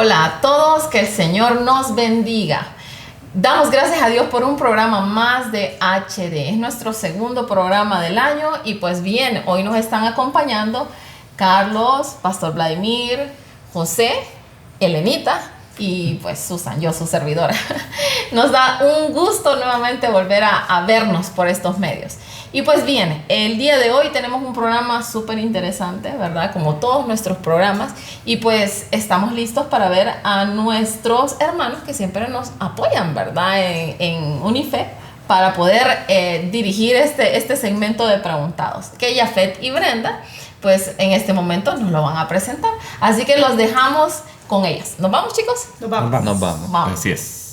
Hola a todos, que el Señor nos bendiga. Damos gracias a Dios por un programa más de HD. Es nuestro segundo programa del año y pues bien, hoy nos están acompañando Carlos, Pastor Vladimir, José, Elenita y pues Susan, yo su servidora. Nos da un gusto nuevamente volver a vernos por estos medios. Y pues bien, el día de hoy tenemos un programa súper interesante, ¿verdad? Como todos nuestros programas. Y pues estamos listos para ver a nuestros hermanos que siempre nos apoyan, ¿verdad? En Unife, para poder dirigir este segmento de preguntados. Que Yafet y Brenda, pues en este momento nos lo van a presentar. Así que los dejamos con ellas. ¿Nos vamos, chicos? Nos vamos. Vamos. Así es.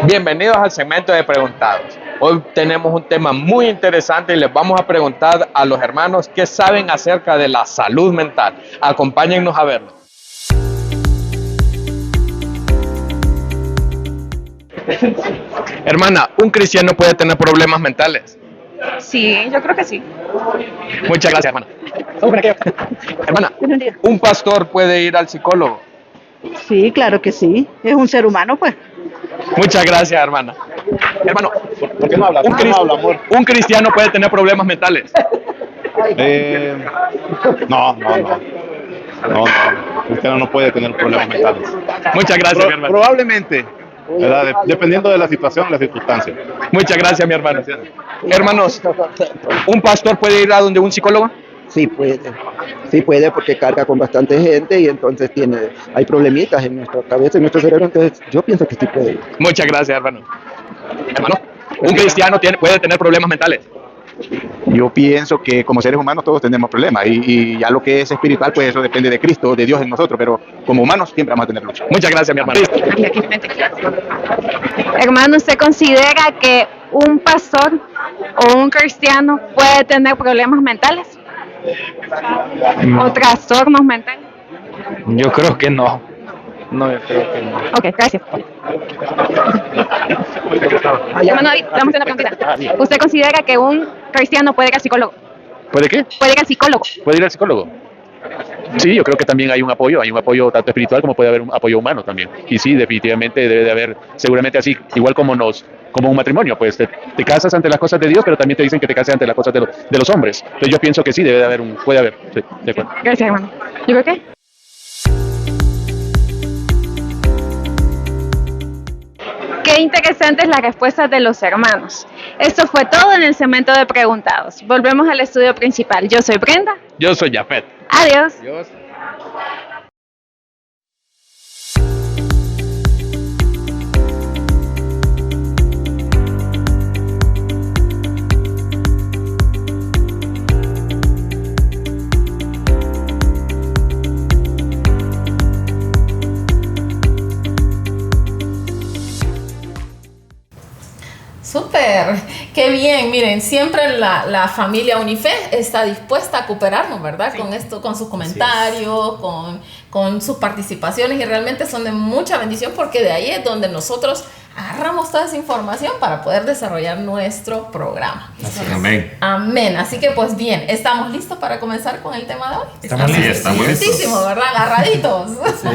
Bienvenidos al segmento de preguntados. Hoy tenemos un tema muy interesante y les vamos a preguntar a los hermanos qué saben acerca de la salud mental. Acompáñennos a verlo. Hermana, ¿un cristiano puede tener problemas mentales? Sí, yo creo que sí. Muchas gracias, hermana. Hermana, ¿un pastor puede ir al psicólogo? Sí, claro que sí. Es un ser humano, pues. Muchas gracias, hermana. Hermano, ¿Por qué no habla? Amor? ¿Un cristiano puede tener problemas mentales? No. Cristiano no puede tener problemas mentales. Muchas gracias, mi hermano. Probablemente, ¿verdad? Dependiendo de la situación, las circunstancias. Muchas gracias, mi hermano. Hermanos, ¿un pastor puede ir a donde un psicólogo? Sí puede porque carga con bastante gente y entonces hay problemitas en nuestra cabeza, en nuestro cerebro, entonces yo pienso que sí puede. Muchas gracias, hermano. Hermano, ¿un cristiano puede tener problemas mentales? Yo pienso que como seres humanos todos tenemos problemas y ya lo que es espiritual, pues eso depende de Cristo, de Dios en nosotros, pero como humanos siempre vamos a tener lucha. Muchas gracias, mi hermano. Hermano, ¿usted considera que un pastor o un cristiano puede tener problemas mentales? ¿O trastornos mentales? Yo creo que no. No, yo creo que no. Ok, gracias. Hermano David, vamos a hacer una preguntita. ¿Usted considera que un cristiano puede ir al psicólogo? ¿Puede qué? ¿Puede ir al psicólogo? ¿Puede ir al psicólogo? Sí, yo creo que también hay un apoyo tanto espiritual como puede haber un apoyo humano también. Y sí, definitivamente debe de haber, seguramente así, igual como un matrimonio, pues te casas ante las cosas de Dios, pero también te dicen que te cases ante las cosas de los hombres. Entonces yo pienso que sí, puede haber, sí, de acuerdo. Gracias, hermano. Yo creo que... Qué interesantes las respuestas de los hermanos. Esto fue todo en el segmento de preguntados. Volvemos al estudio principal. Yo soy Brenda. Yo soy Yafet. Adiós. Adiós. Súper, qué bien. Miren, siempre la familia Unife está dispuesta a cooperarnos, ¿verdad? Sí. Con esto, con sus comentarios, con sus participaciones, y realmente son de mucha bendición porque de ahí es donde nosotros agarramos toda esa información para poder desarrollar nuestro programa. Amén. Amén. Así que pues bien, ¿estamos listos para comenzar con el tema de hoy? Estamos listísimos, ¿verdad? Agarraditos. Sí.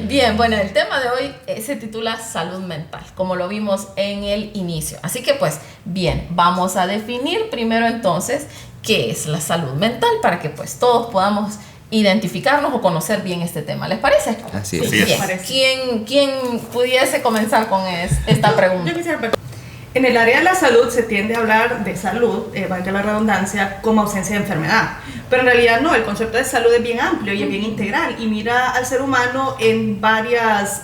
Bien, bueno, el tema de hoy se titula salud mental, como lo vimos en el inicio. Así que pues bien, vamos a definir primero entonces qué es la salud mental para que pues todos podamos identificarnos o conocer bien este tema. ¿Les parece? Así es. Sí, ¿Quién pudiese comenzar con esta pregunta? Yo quisiera empezar. En el área de la salud se tiende a hablar de salud, valga la redundancia, como ausencia de enfermedad. Pero en realidad no, el concepto de salud es bien amplio y es bien integral y mira al ser humano en varias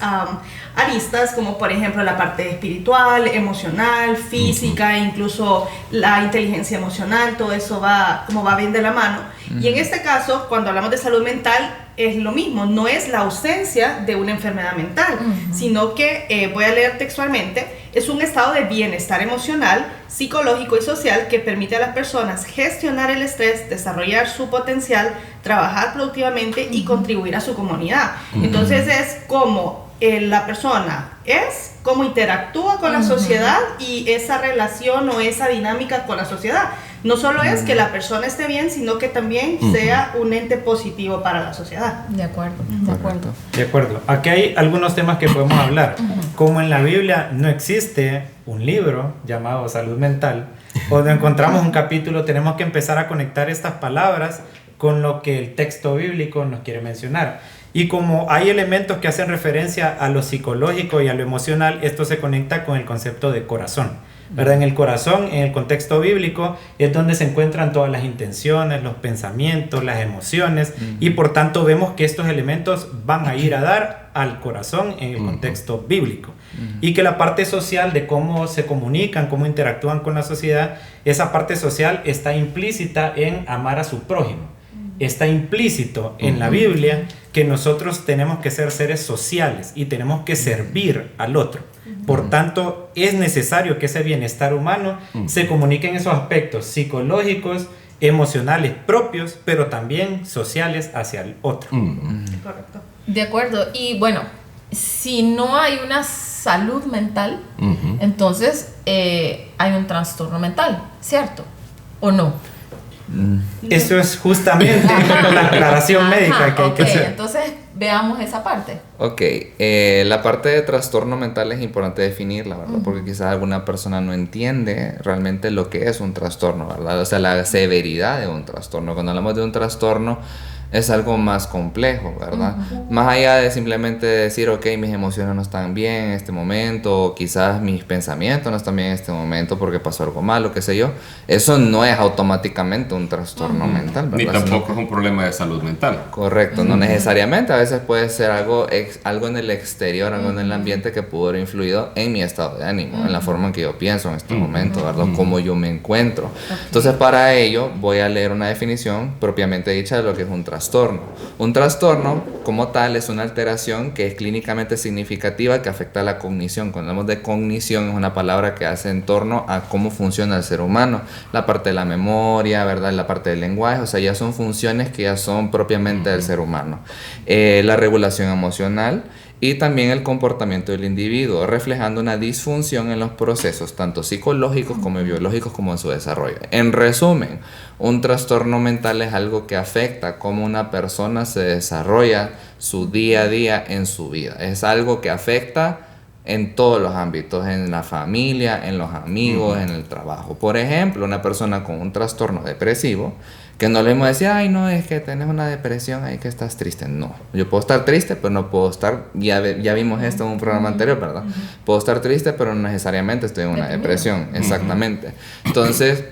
aristas, como por ejemplo la parte espiritual, emocional, física, incluso la inteligencia emocional, todo eso va bien de la mano. Y en este caso, cuando hablamos de salud mental, es lo mismo, no es la ausencia de una enfermedad mental, sino que, voy a leer textualmente, es un estado de bienestar emocional, psicológico y social que permite a las personas gestionar el estrés, desarrollar su potencial, trabajar productivamente y contribuir a su comunidad. Entonces es como la persona es, cómo interactúa con la sociedad y esa relación o esa dinámica con la sociedad. No solo es que la persona esté bien, sino que también sea un ente positivo para la sociedad. De acuerdo. De acuerdo. Aquí hay algunos temas que podemos hablar. Como en la Biblia no existe un libro llamado Salud Mental, cuando encontramos un capítulo tenemos que empezar a conectar estas palabras con lo que el texto bíblico nos quiere mencionar. Y como hay elementos que hacen referencia a lo psicológico y a lo emocional, esto se conecta con el concepto de corazón, ¿verdad? En el corazón, en el contexto bíblico, es donde se encuentran todas las intenciones, los pensamientos, las emociones, y por tanto vemos que estos elementos van a ir a dar al corazón en el contexto bíblico. Y que la parte social de cómo se comunican, cómo interactúan con la sociedad, esa parte social está implícita en amar a su prójimo. Está implícito en la Biblia que nosotros tenemos que ser seres sociales y tenemos que servir al otro. Por tanto, es necesario que ese bienestar humano se comunique en esos aspectos psicológicos, emocionales propios, pero también sociales hacia el otro. Correcto. De acuerdo. Y bueno, si no hay una salud mental, entonces hay un trastorno mental, ¿cierto? ¿O no? Eso es justamente la aclaración médica que hay que hacer. Entonces veamos esa parte. Ok, la parte de trastorno mental es importante definirla, ¿verdad? Porque quizás alguna persona no entiende realmente lo que es un trastorno, ¿verdad? O sea, la severidad de un trastorno. Cuando hablamos de un trastorno es algo más complejo, ¿verdad? Más allá de simplemente decir, ok, mis emociones no están bien en este momento, o quizás mis pensamientos no están bien en este momento porque pasó algo malo, qué sé yo. Eso no es automáticamente un trastorno mental, ¿verdad? Ni tampoco es un problema de salud mental. Correcto, no necesariamente. A veces puede ser algo en el exterior, algo en el ambiente que pudo haber influido en mi estado de ánimo, en la forma en que yo pienso en este momento, ¿verdad? Cómo yo me encuentro. Entonces, para ello, voy a leer una definición propiamente dicha de lo que es un trastorno. Un trastorno, como tal, es una alteración que es clínicamente significativa que afecta a la cognición. Cuando hablamos de cognición, es una palabra que hace en torno a cómo funciona el ser humano. La parte de la memoria, ¿verdad? La parte del lenguaje, o sea, ya son funciones que ya son propiamente del ser humano. La regulación emocional y también el comportamiento del individuo, reflejando una disfunción en los procesos tanto psicológicos como biológicos como en su desarrollo. En resumen, un trastorno mental es algo que afecta cómo una persona se desarrolla su día a día en su vida. Es algo que afecta en todos los ámbitos, en la familia, en los amigos, en el trabajo. Por ejemplo, una persona con un trastorno depresivo, que no le hemos decir, ay, no, es que tienes una depresión, ahí que estás triste. No, yo puedo estar triste, pero no puedo estar, ya vimos esto en un programa anterior, ¿verdad? Puedo estar triste, pero no necesariamente estoy en una depresión, exactamente. Entonces,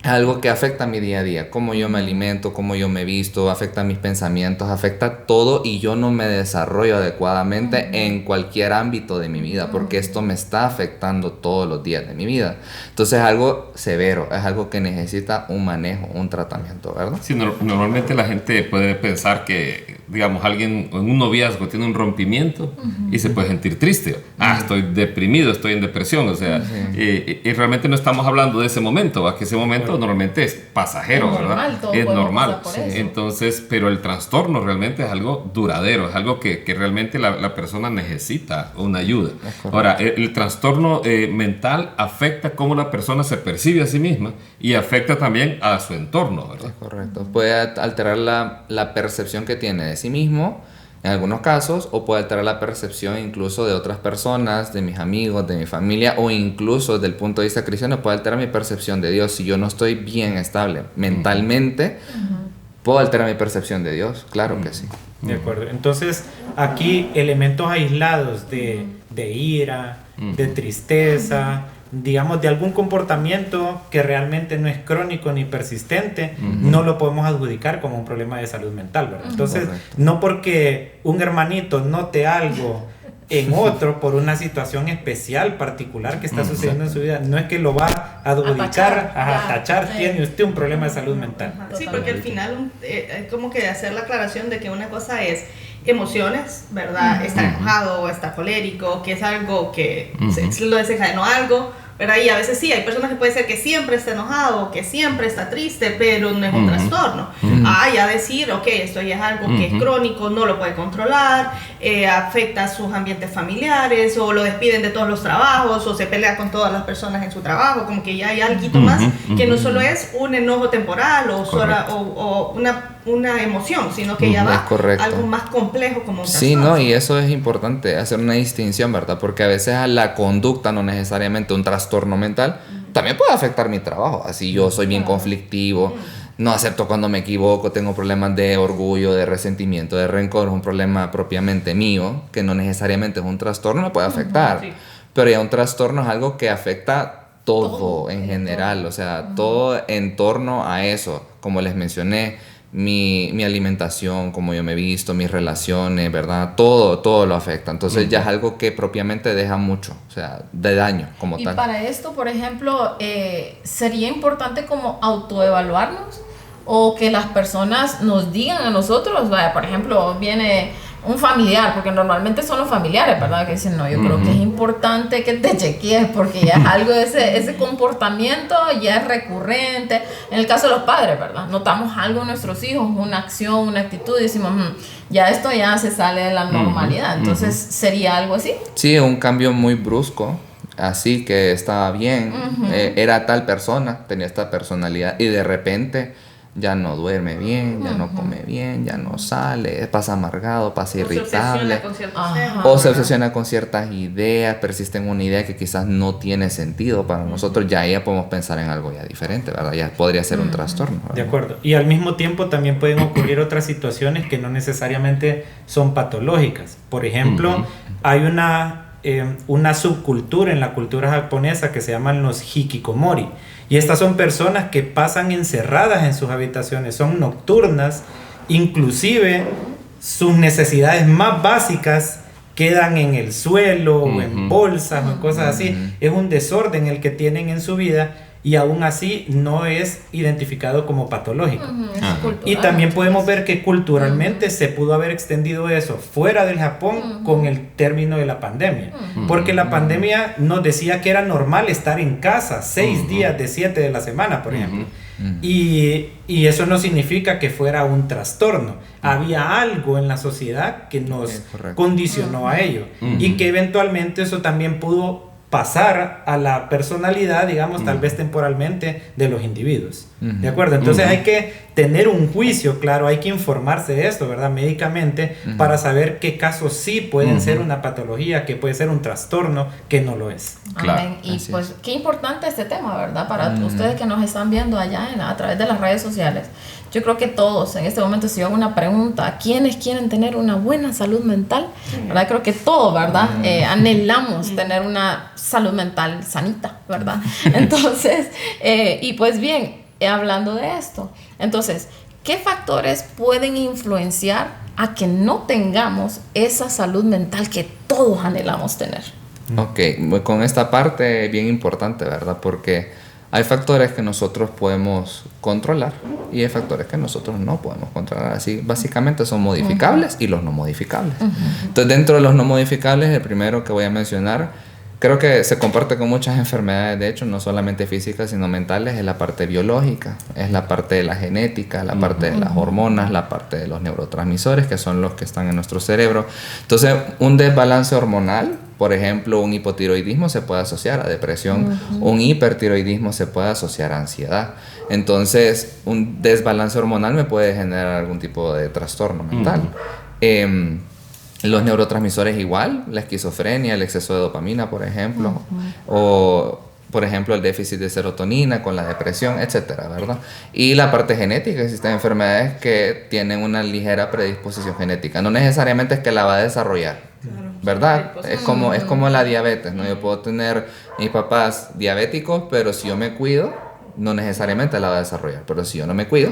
algo que afecta mi día a día, cómo yo me alimento, cómo yo me visto, afecta mis pensamientos, afecta todo y yo no me desarrollo adecuadamente en cualquier ámbito de mi vida porque esto me está afectando todos los días de mi vida. Entonces es algo severo, es algo que necesita un manejo, un tratamiento, ¿verdad? Sí, normalmente la gente puede pensar que, digamos, alguien en un noviazgo tiene un rompimiento y se puede sentir triste. Estoy deprimido, estoy en depresión, o sea, y realmente no estamos hablando de ese momento, ¿va? Que ese momento normalmente es pasajero, es normal, ¿verdad? Es normal. Entonces, pero el trastorno realmente es algo duradero, es algo que realmente la persona necesita una ayuda. Ahora, el trastorno mental afecta cómo la persona se percibe a sí misma y afecta también a su entorno, ¿verdad? Es correcto. Puede alterar la percepción que tiene de sí mismo, en algunos casos, o puede alterar la percepción incluso de otras personas, de mis amigos, de mi familia, o incluso desde el punto de vista cristiano puede alterar mi percepción de Dios. Si yo no estoy bien estable mentalmente, puedo alterar mi percepción de Dios, claro que sí. De acuerdo. Entonces, aquí elementos aislados de ira, de tristeza, digamos, de algún comportamiento que realmente no es crónico ni persistente, no lo podemos adjudicar como un problema de salud mental, ¿verdad? Entonces, no porque un hermanito note algo en otro por una situación especial, particular que está sucediendo en su vida. No es que lo va a adjudicar, a tachar, sí. tiene usted un problema de salud mental. Sí, porque al final es como que hacer la aclaración de que una cosa es emociones, ¿verdad? Estar enojado, estar colérico, que es algo que lo desencadenó algo, ¿verdad? Y a veces sí, hay personas que puede ser que siempre está enojado, que siempre está triste, pero no es un trastorno. Ya decir, ok, esto ya es algo que es crónico, no lo puede controlar, afecta a sus ambientes familiares, o lo despiden de todos los trabajos, o se pelea con todas las personas en su trabajo, como que ya hay algo más que no solo es un enojo temporal o una emoción, sino que ya va algo más complejo como un sí, trastorno. no, y eso es importante, hacer una distinción, ¿verdad? Porque a veces a la conducta, no necesariamente un trastorno mental, también puede afectar mi trabajo. Así yo soy bien conflictivo, no acepto cuando me equivoco, tengo problemas de orgullo, de resentimiento, de rencor, es un problema propiamente mío, que no necesariamente es un trastorno, me puede afectar. Pero ya un trastorno es algo que afecta todo en general, o sea, todo en torno a eso, como les mencioné. Mi alimentación, cómo yo me he visto, mis relaciones, ¿verdad? Todo lo afecta. Entonces ya es algo que propiamente deja mucho, o sea, de daño como tal. Y para esto, por ejemplo, sería importante como autoevaluarnos o que las personas nos digan a nosotros, vaya, por ejemplo, viene un familiar, porque normalmente son los familiares, ¿verdad? Que dicen, no, yo creo que es importante que te chequees porque ya es algo de ese comportamiento, ya es recurrente. En el caso de los padres, ¿verdad? Notamos algo en nuestros hijos, una acción, una actitud, y decimos, ya esto ya se sale de la normalidad. Entonces, ¿sería algo así? Sí, un cambio muy brusco, así que estaba bien, era tal persona, tenía esta personalidad, y de repente ya no duerme bien, ya no come bien, ya no sale, pasa amargado, pasa irritable, o se obsesiona con ciertas ideas, persiste en una idea que quizás no tiene sentido para nosotros, ya podemos pensar en algo ya diferente, ¿verdad? Ya podría ser un trastorno, ¿verdad? De acuerdo. Y al mismo tiempo también pueden ocurrir otras situaciones que no necesariamente son patológicas. Por ejemplo, hay una subcultura en la cultura japonesa que se llaman los hikikomori. Y estas son personas que pasan encerradas en sus habitaciones, son nocturnas, inclusive sus necesidades más básicas quedan en el suelo o en bolsas o en cosas así. Es un desorden el que tienen en su vida y aún así no es identificado como patológico. Y también podemos ver que culturalmente se pudo haber extendido eso fuera del Japón con el término de la pandemia. Porque la pandemia nos decía que era normal estar en casa 6 días de 7 de la semana, por ejemplo. Y eso no significa que fuera un trastorno. Había algo en la sociedad que nos condicionó a ello. Y que eventualmente eso también pudo pasar a la personalidad, digamos, tal vez temporalmente, de los individuos. ¿De acuerdo? Entonces hay que tener un juicio, claro, hay que informarse de esto, ¿verdad? Médicamente, para saber qué casos sí pueden ser una patología, que puede ser un trastorno, que no lo es. Amén. Y pues qué importante este tema, ¿verdad? Para ustedes que nos están viendo allá a través de las redes sociales. Yo creo que todos en este momento, si yo hago una pregunta, ¿quiénes quieren tener una buena salud mental? ¿Verdad? Creo que todos, ¿verdad? Anhelamos tener una salud mental sanita, ¿verdad? Entonces, y pues bien, hablando de esto, entonces, ¿qué factores pueden influenciar a que no tengamos esa salud mental que todos anhelamos tener? Ok, con esta parte bien importante, ¿verdad? Porque hay factores que nosotros podemos controlar y hay factores que nosotros no podemos controlar. Así, básicamente son modificables y los no modificables. Entonces, dentro de los no modificables, el primero que voy a mencionar, creo que se comparte con muchas enfermedades, de hecho, no solamente físicas, sino mentales, es la parte biológica, es la parte de la genética, la parte de las hormonas, la parte de los neurotransmisores, que son los que están en nuestro cerebro. Entonces, un desbalance hormonal, por ejemplo, un hipotiroidismo se puede asociar a depresión, un hipertiroidismo se puede asociar a ansiedad. Entonces, un desbalance hormonal me puede generar algún tipo de trastorno mental. Los neurotransmisores igual, la esquizofrenia, el exceso de dopamina, por ejemplo, o por ejemplo el déficit de serotonina con la depresión, etcétera, ¿verdad? Y la parte genética, existen enfermedades que tienen una ligera predisposición genética, no necesariamente es que la va a desarrollar, ¿verdad? Es como la diabetes, ¿no? Yo puedo tener mis papás diabéticos, pero si yo me cuido, no necesariamente la va a desarrollar, pero si yo no me cuido,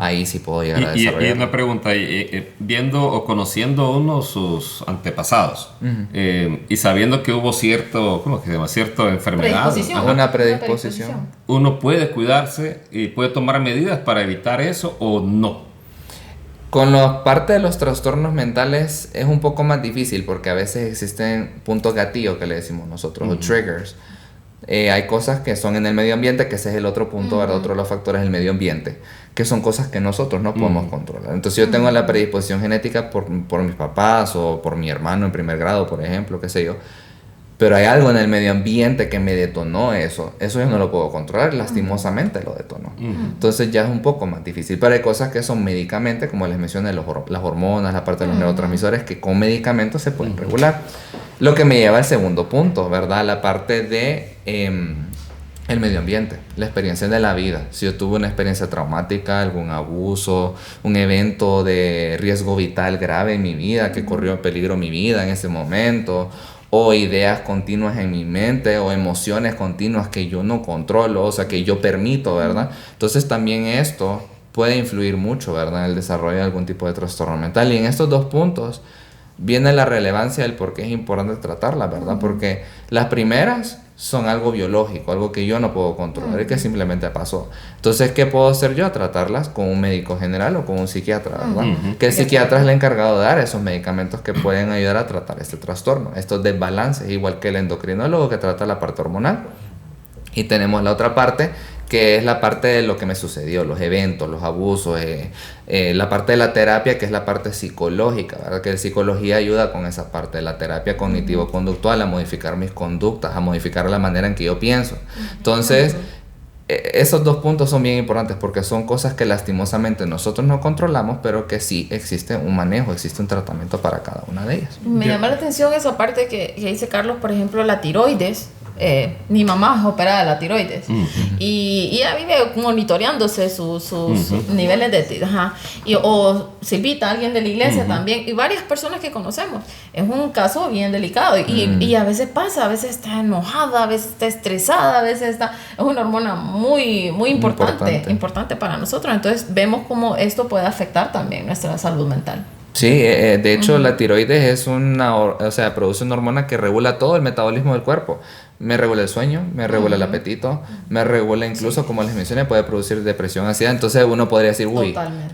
ahí sí puedo llegar a Y desarrollar. una pregunta, viendo o conociendo uno sus antepasados y sabiendo que hubo ¿cómo que se llama? Cierta enfermedad, Una predisposición. ¿uno puede cuidarse y puede tomar medidas para evitar eso o no? Con la parte de los trastornos mentales es un poco más difícil porque a veces existen puntos gatillo que le decimos nosotros, o triggers. Hay cosas que son en el medio ambiente, que ese es el otro punto, ¿verdad? Otro de los factores del medio ambiente, que son cosas que nosotros no podemos controlar. Entonces yo tengo la predisposición genética por mis papás o por mi hermano en primer grado, por ejemplo, qué sé yo. Pero hay algo en el medio ambiente que me detonó eso. Eso yo no lo puedo controlar, lastimosamente lo detonó. Entonces ya es un poco más difícil. Pero hay cosas que son medicamentos, como les mencioné, las hormonas, la parte de los neurotransmisores, que con medicamentos se pueden regular. Lo que me lleva al segundo punto, ¿verdad? La parte de el medio ambiente, la experiencia de la vida. Si yo tuve una experiencia traumática, algún abuso, un evento de riesgo vital grave en mi vida, que corrió en peligro mi vida en ese momento, o ideas continuas en mi mente, o emociones continuas que yo no controlo, o sea, que yo permito, ¿verdad? Entonces también esto puede influir mucho, ¿verdad? En el desarrollo de algún tipo de trastorno mental. Y en estos dos puntos viene la relevancia del por qué es importante tratarla, ¿verdad? Porque las primeras son algo biológico, algo que yo no puedo controlar y que simplemente pasó. Entonces, ¿qué puedo hacer yo? Tratarlas con un médico general o con un psiquiatra, ¿verdad? Que el psiquiatra es el encargado de dar esos medicamentos que pueden ayudar a tratar este trastorno, estos desbalances, igual que el endocrinólogo que trata la parte hormonal. Y tenemos la otra parte, que es la parte de lo que me sucedió, los eventos, los abusos, la parte de la terapia, que es la parte psicológica, ¿verdad? Que la psicología ayuda con esa parte de la terapia cognitivo-conductual, a modificar mis conductas, a modificar la manera en que yo pienso. Entonces, esos dos puntos son bien importantes porque son cosas que lastimosamente nosotros no controlamos, pero que sí existe un manejo, existe un tratamiento para cada una de ellas. Me llama la atención esa parte que dice Carlos, por ejemplo, la tiroides. Mi mamá es operada de la tiroides y ella vive monitoreándose sus niveles de o Silvita, alguien de la iglesia también, y varias personas que conocemos. Es un caso bien delicado y a veces pasa, a veces está enojada, a veces está estresada, a veces es una hormona muy importante para nosotros. Entonces vemos cómo esto puede afectar también nuestra salud mental. Sí, de hecho la tiroides es produce una hormona que regula todo el metabolismo del cuerpo. Me regula el sueño, me regula el apetito, me regula incluso, como les mencioné, puede producir depresión, ansiedad. Entonces uno podría decir,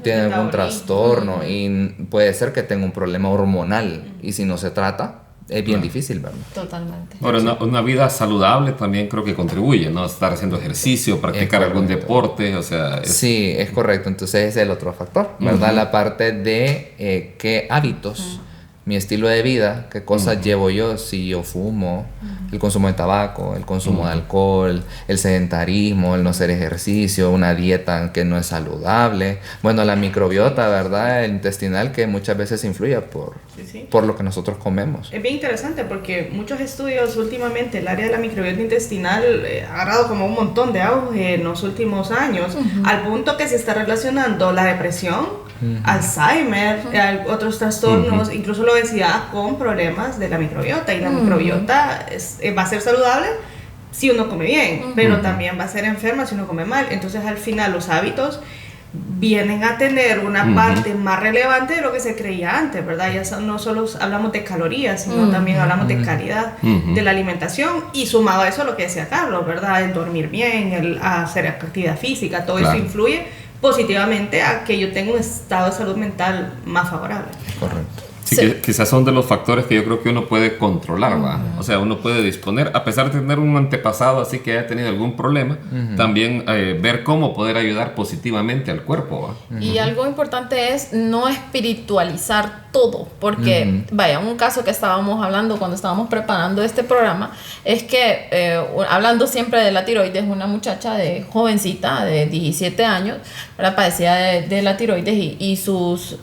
tiene algún trastorno y puede ser que tenga un problema hormonal. Y si no se trata, es bien difícil, ¿verdad? Totalmente. Ahora, una vida saludable también creo que contribuye, ¿no? Estar haciendo ejercicio, practicar algún deporte, o sea... Sí, es correcto. Entonces es el otro factor, ¿verdad? La parte de qué hábitos, mi estilo de vida, qué cosas llevo yo, si yo fumo, el consumo de tabaco, el consumo de alcohol, el sedentarismo, el no hacer ejercicio, una dieta que no es saludable. Bueno, la microbiota, ¿verdad? El intestinal, que muchas veces influye por lo que nosotros comemos. Es bien interesante porque muchos estudios últimamente, el área de la microbiota intestinal ha agarrado como un montón de auge en los últimos años, al punto que se está relacionando la depresión, Alzheimer, otros trastornos, incluso la obesidad, con problemas de la microbiota. Y la microbiota va a ser saludable si uno come bien, pero también va a ser enferma si uno come mal. Entonces al final los hábitos vienen a tener una parte más relevante de lo que se creía antes, ¿verdad? Ya no solo hablamos de calorías, sino también hablamos de calidad de la alimentación, y sumado a eso lo que decía Carlos, ¿verdad? El dormir bien, el hacer actividad física, todo eso influye positivamente a que yo tenga un estado de salud mental más favorable. Correcto. Sí, que quizás son de los factores que yo creo que uno puede controlar, ¿va? O sea, uno puede disponer, a pesar de tener un antepasado así que haya tenido algún problema, también ver cómo poder ayudar positivamente al cuerpo, ¿va? Y algo importante es no espiritualizar todo, porque, vaya, un caso que estábamos hablando cuando estábamos preparando este programa, es que, hablando siempre de la tiroides, una muchacha jovencita de 17 años, ¿verdad? Padecía de la tiroides y sus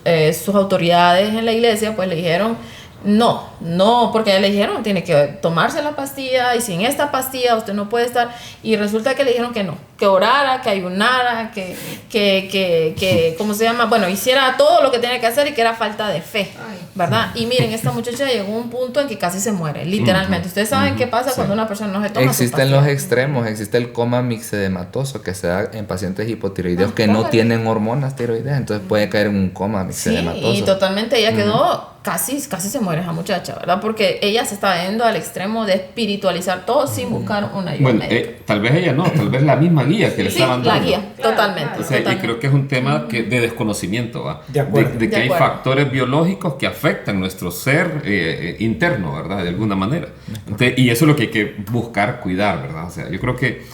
autoridades en la iglesia pues le dijeron, No, porque ya le dijeron, tiene que tomarse la pastilla y sin esta pastilla usted no puede estar. Y resulta que le dijeron que no, que orara, que ayunara, que ¿cómo se llama? Bueno, hiciera todo lo que tenía que hacer y que era falta de fe, ¿verdad? Y miren, esta muchacha llegó a un punto en que casi se muere, literalmente. Ustedes saben qué pasa cuando una persona no se toma Existen los extremos, existe el coma mixedematoso que se da en pacientes hipotiroideos que no tienen hormonas tiroideas, entonces puede caer en un coma mixedematoso. Sí, y totalmente ella quedó... Casi se muere esa muchacha, ¿verdad? Porque ella se está yendo al extremo de espiritualizar todo sin buscar una ayuda médica. Tal vez ella no, tal vez la misma guía que le estaban dando. La guía, totalmente. O sea, totalmente. Y creo que es un tema de desconocimiento, ¿va? De acuerdo. De que hay factores biológicos que afectan nuestro ser interno, ¿verdad? De alguna manera. Entonces, y eso es lo que hay que buscar cuidar, ¿verdad? O sea, yo creo que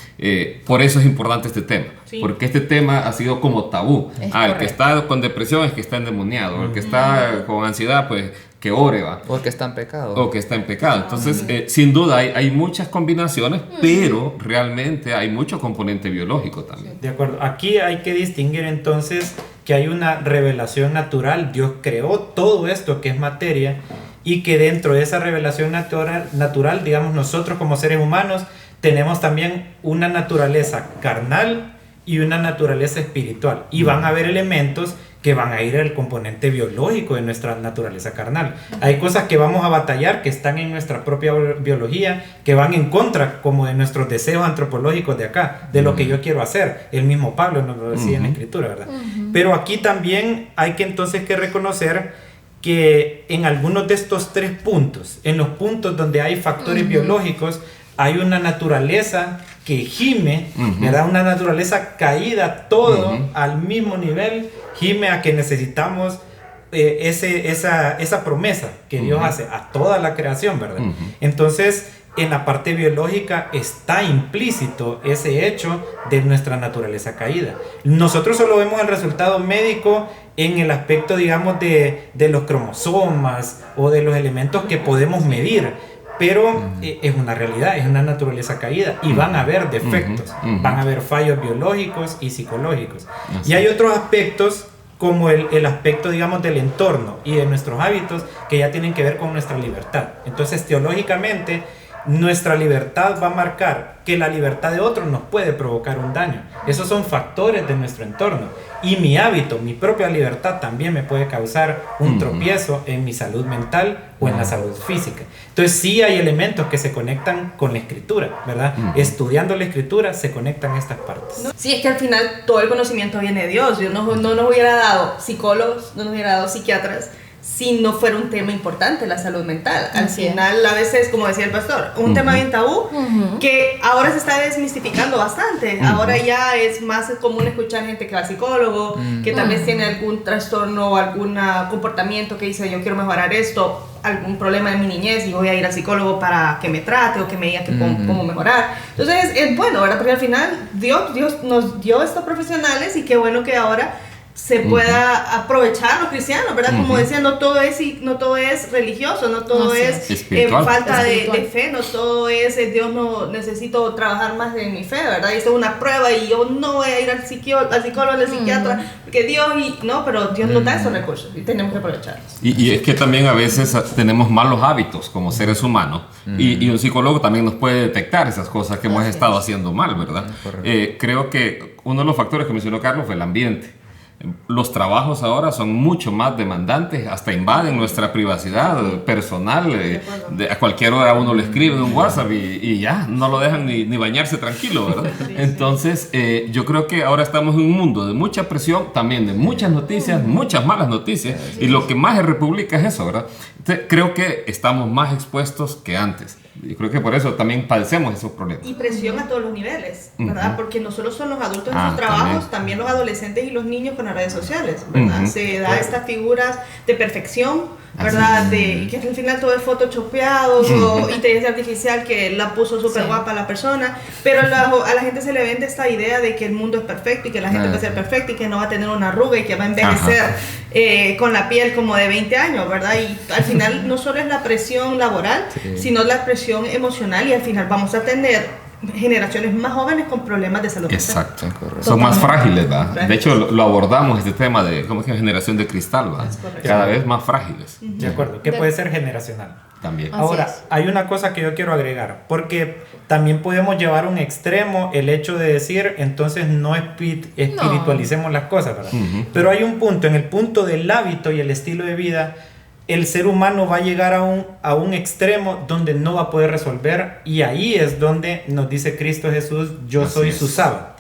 por eso es importante este tema. Sí. Porque este tema ha sido como tabú. El que está con depresión es que está endemoniado. El que está con ansiedad, pues que ore, va. O que está en pecado. O que está en pecado. Entonces, sin duda hay muchas combinaciones, pero realmente hay mucho componente biológico también. De acuerdo. Aquí hay que distinguir entonces que hay una revelación natural. Dios creó todo esto que es materia y que dentro de esa revelación natural, digamos, nosotros como seres humanos tenemos también una naturaleza carnal y una naturaleza espiritual. Y van a haber elementos que van a ir al componente biológico de nuestra naturaleza carnal. Hay cosas que vamos a batallar, que están en nuestra propia biología, que van en contra como de nuestros deseos antropológicos de acá, de lo que yo quiero hacer. El mismo Pablo nos lo decía en la Escritura, ¿verdad? Pero aquí también hay que entonces que reconocer que en algunos de estos 3 puntos, en los puntos donde hay factores biológicos, hay una naturaleza que gime, ¿verdad? Una naturaleza caída, todo al mismo nivel, gime a que necesitamos esa promesa que Dios hace a toda la creación, ¿verdad? Entonces, en la parte biológica está implícito ese hecho de nuestra naturaleza caída. Nosotros solo vemos el resultado médico en el aspecto, digamos, de los cromosomas o de los elementos que podemos medir. Pero es una realidad, es una naturaleza caída y van a haber defectos, van a haber fallos biológicos y psicológicos. Y hay otros aspectos como el aspecto, digamos, del entorno y de nuestros hábitos que ya tienen que ver con nuestra libertad. Entonces, teológicamente, nuestra libertad va a marcar que la libertad de otros nos puede provocar un daño. Esos son factores de nuestro entorno. Y mi hábito, mi propia libertad también me puede causar un tropiezo en mi salud mental o en la salud física. Entonces sí hay elementos que se conectan con la escritura, ¿verdad? Estudiando la escritura se conectan estas partes. Sí, es que al final todo el conocimiento viene de Dios. Dios no nos hubiera dado psicólogos, no nos hubiera dado psiquiatras si no fuera un tema importante la salud mental. Al final, a veces, como decía el pastor, un tema bien tabú que ahora se está desmistificando bastante. Ahora ya es más común escuchar gente que va al psicólogo, que tal vez tiene algún trastorno o algún comportamiento que dice, yo quiero mejorar esto, algún problema de mi niñez y voy a ir al psicólogo para que me trate o que me diga cómo mejorar. Entonces es bueno, ¿verdad? Porque al final Dios nos dio estos profesionales y qué bueno que ahora se pueda aprovechar los cristianos, ¿verdad? Como decía, no todo es religioso, no todo es falta de fe, no todo es Dios, no necesito trabajar más de mi fe, ¿verdad? Y esto es una prueba y yo no voy a ir al psicólogo, al psiquiatra, porque Dios, pero Dios nos da esos recursos y tenemos que aprovecharlos. Y es que también a veces tenemos malos hábitos como seres humanos y un psicólogo también nos puede detectar esas cosas que hemos estado haciendo mal, ¿verdad? Creo que uno de los factores que mencionó Carlos fue el ambiente. Los trabajos ahora son mucho más demandantes, hasta invaden nuestra privacidad personal. A cualquier hora uno le escribe en un WhatsApp y ya, no lo dejan ni bañarse tranquilo, ¿verdad? Entonces, yo creo que ahora estamos en un mundo de mucha presión, también de muchas noticias, muchas malas noticias, y lo que más se republica es eso, ¿verdad? Entonces, creo que estamos más expuestos que antes. Yo creo que por eso también padecemos esos problemas. Y presión a todos los niveles, ¿verdad? Porque no solo son los adultos en sus trabajos, también los adolescentes y los niños con las redes sociales, ¿verdad? Se da estas figuras de perfección, ¿verdad? De que al final todo es photoshopeado o inteligencia artificial que la puso súper guapa la persona, pero a la gente se le vende esta idea de que el mundo es perfecto y que la gente va a ser perfecta y que no va a tener una arruga y que va a envejecer con la piel como de 20 años, ¿verdad? Y al final no solo es la presión laboral, sino la presión emocional y al final vamos a tener generaciones más jóvenes con problemas de salud mental. Exacto. Son más frágiles, ¿verdad? De hecho, lo abordamos, este tema de, ¿cómo es que generación de cristal, ¿verdad? Cada vez más frágiles. De acuerdo, que puede ser generacional. También. Ahora, hay una cosa que yo quiero agregar, porque también podemos llevar a un extremo el hecho de decir, entonces no espiritualicemos las cosas, ¿verdad? Pero hay un punto, en el punto del hábito y el estilo de vida, el ser humano va a llegar a un extremo donde no va a poder resolver, y ahí es donde nos dice Cristo Jesús, yo soy su sábado.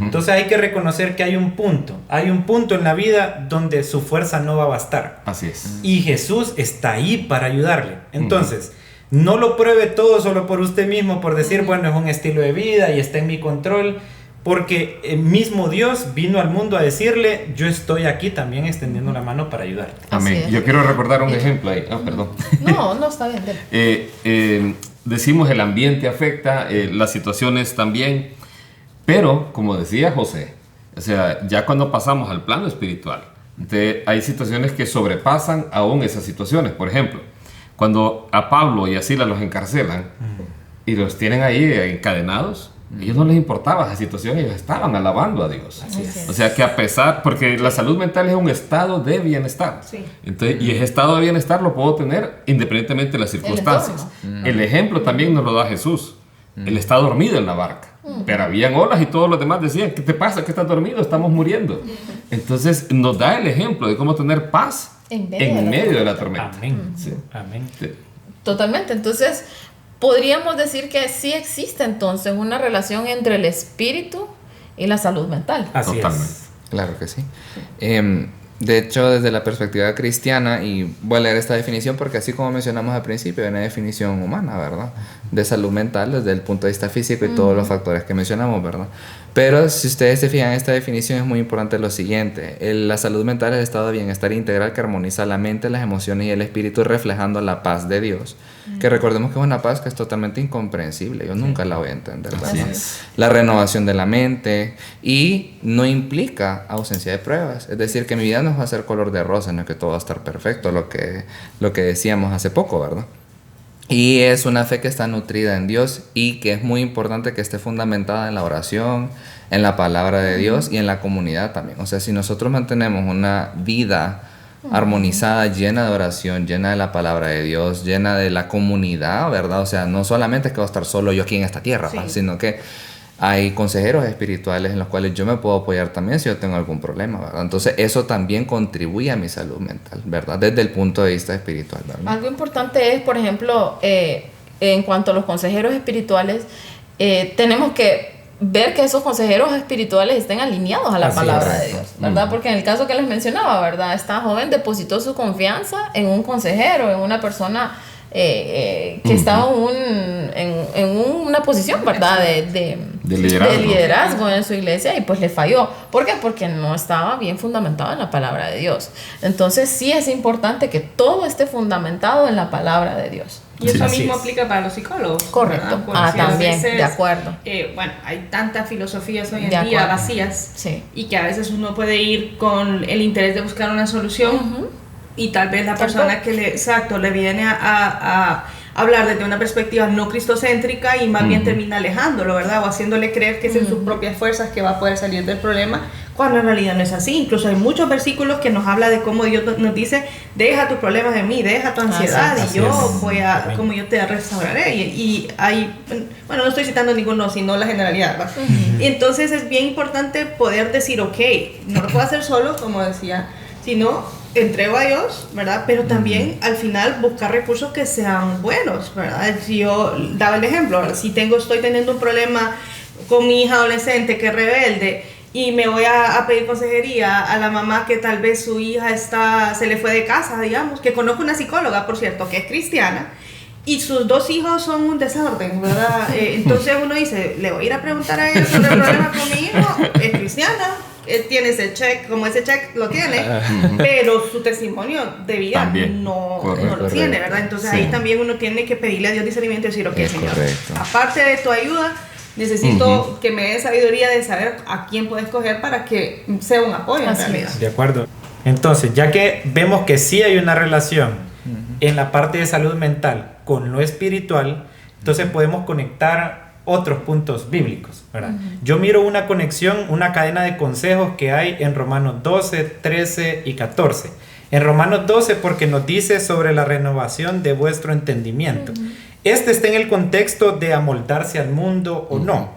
Entonces hay que reconocer que hay un punto en la vida donde su fuerza no va a bastar. Así es. Y Jesús está ahí para ayudarle. Entonces, no lo pruebe todo solo por usted mismo, por decir, bueno, es un estilo de vida y está en mi control, porque el mismo Dios vino al mundo a decirle, yo estoy aquí también extendiendo la mano para ayudarte. Amén. Yo quiero recordar un ejemplo ahí. Perdón. No, está bien. Decimos el ambiente afecta, las situaciones también, pero como decía José, o sea, ya cuando pasamos al plano espiritual, hay situaciones que sobrepasan aún esas situaciones. Por ejemplo, cuando a Pablo y a Silas los encarcelan y los tienen ahí encadenados, a ellos no les importaba esa situación, ellos estaban alabando a Dios. O sea que a pesar, porque la salud mental es un estado de bienestar. Entonces, y ese estado de bienestar lo puedo tener independientemente de las circunstancias. El ejemplo también nos lo da Jesús. Él está dormido en la barca, pero habían olas y todos los demás decían, ¿qué te pasa? ¿Qué estás dormido? Estamos muriendo. Entonces nos da el ejemplo de cómo tener paz en medio de la tormenta. Amén. Amén. Sí. Totalmente. Entonces, podríamos decir que sí existe entonces una relación entre el espíritu y la salud mental. Así Totalmente. es. Claro que sí. De hecho, desde la perspectiva cristiana, y voy a leer esta definición porque así como mencionamos al principio, hay una definición humana, ¿verdad? De salud mental desde el punto de vista físico y todos los factores que mencionamos, ¿verdad? Pero si ustedes se fijan en esta definición es muy importante lo siguiente. La salud mental es el estado de bienestar integral que armoniza la mente, las emociones y el espíritu reflejando la paz de Dios. Que recordemos que es una paz que es totalmente incomprensible. Yo nunca la voy a entender, ¿verdad? La renovación de la mente y no implica ausencia de pruebas. Es decir, que mi vida no va a ser color de rosa, no es que todo va a estar perfecto, lo que decíamos hace poco, ¿verdad? Y es una fe que está nutrida en Dios y que es muy importante que esté fundamentada en la oración, en la palabra de Dios y en la comunidad también. O sea, si nosotros mantenemos una vida armonizada, llena de oración, llena de la palabra de Dios, llena de la comunidad, ¿verdad? O sea, no solamente es que voy a estar solo yo aquí en esta tierra, sino que hay consejeros espirituales en los cuales yo me puedo apoyar también si yo tengo algún problema, ¿verdad? Entonces eso también contribuye a mi salud mental, ¿verdad? Desde el punto de vista espiritual, ¿verdad? Algo importante es, por ejemplo, en cuanto a los consejeros espirituales, tenemos que ver que esos consejeros espirituales estén alineados a la palabra de Dios, ¿verdad? Porque en el caso que les mencionaba, ¿verdad? Esta joven depositó su confianza en un consejero, en una persona que estaba en una posición, ¿verdad? De liderazgo en su iglesia, y pues le falló. ¿Por qué? Porque no estaba bien fundamentado en la palabra de Dios. Entonces sí es importante que todo esté fundamentado en la palabra de Dios. Y eso mismo aplica para los psicólogos. Correcto. También, veces, de acuerdo. Bueno, hay tantas filosofías hoy en día vacías, y que a veces uno puede ir con el interés de buscar una solución, y tal vez la persona que le viene a hablar desde una perspectiva no cristocéntrica y más bien termina alejándolo, ¿verdad? O haciéndole creer que es en sus propias fuerzas que va a poder salir del problema, cuando en realidad no es así. Incluso hay muchos versículos que nos habla de cómo Dios nos dice, deja tus problemas en mí, deja tu ansiedad, y yo como yo te restauraré. Y hay, bueno, no estoy citando ninguno, sino la generalidad, ¿verdad? Y entonces es bien importante poder decir, ok, no lo puedo hacer solo, como decía, sino entrego a Dios, ¿verdad? Pero también al final buscar recursos que sean buenos, ¿verdad? Si yo daba el ejemplo, ¿verdad? Si estoy teniendo un problema con mi hija adolescente que es rebelde y me voy a pedir consejería a la mamá que tal vez su hija se le fue de casa, digamos, que conozco una psicóloga, por cierto, que es cristiana, y sus 2 hijos son un desorden, ¿verdad? Entonces uno dice, le voy a ir a preguntar a ella sobre el problema con mi hijo, es cristiana, tiene ese check, como ese check lo tiene, pero su tesimonio de vida también no lo tiene, ¿verdad? Entonces ahí también uno tiene que pedirle a Dios discernimiento y decir, ok, Señor, aparte de tu ayuda, necesito que me dé sabiduría de saber a quién puedo escoger para que sea un apoyo en realidad. De acuerdo. Entonces, ya que vemos que sí hay una relación en la parte de salud mental con lo espiritual, entonces podemos conectar otros puntos bíblicos, ¿verdad? Yo miro una conexión, una cadena de consejos que hay en Romanos 12, 13 y 14. En Romanos 12 porque nos dice sobre la renovación de vuestro entendimiento. Este está en el contexto de amoldarse al mundo o no.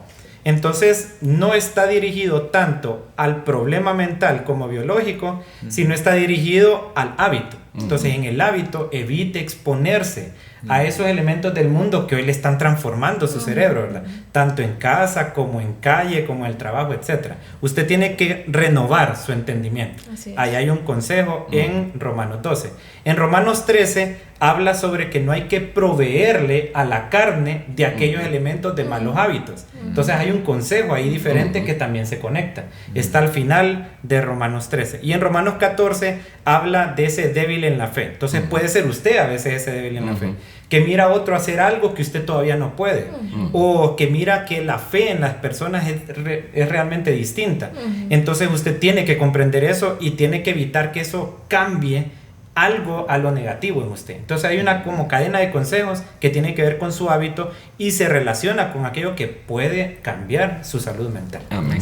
Entonces no está dirigido tanto al problema mental como biológico, sino está dirigido al hábito. Entonces en el hábito evite exponerse a esos elementos del mundo que hoy le están transformando su cerebro, ¿verdad? Tanto en casa como en calle, como en el trabajo, etc. Usted tiene que renovar su entendimiento. Ahí hay un consejo en Romanos 12. En Romanos 13 habla sobre que no hay que proveerle a la carne de aquellos elementos de malos hábitos. Entonces hay un consejo ahí diferente que también se conecta. Está al final de Romanos 13. Y en Romanos 14 habla de ese débil en la fe. Entonces puede ser usted a veces ese débil en la fe, que mira a otro hacer algo que usted todavía no puede, o que mira que la fe en las personas es realmente distinta. Entonces usted tiene que comprender eso y tiene que evitar que eso cambie algo a lo negativo en usted. Entonces hay una como cadena de consejos que tiene que ver con su hábito y se relaciona con aquello que puede cambiar su salud mental. Amén.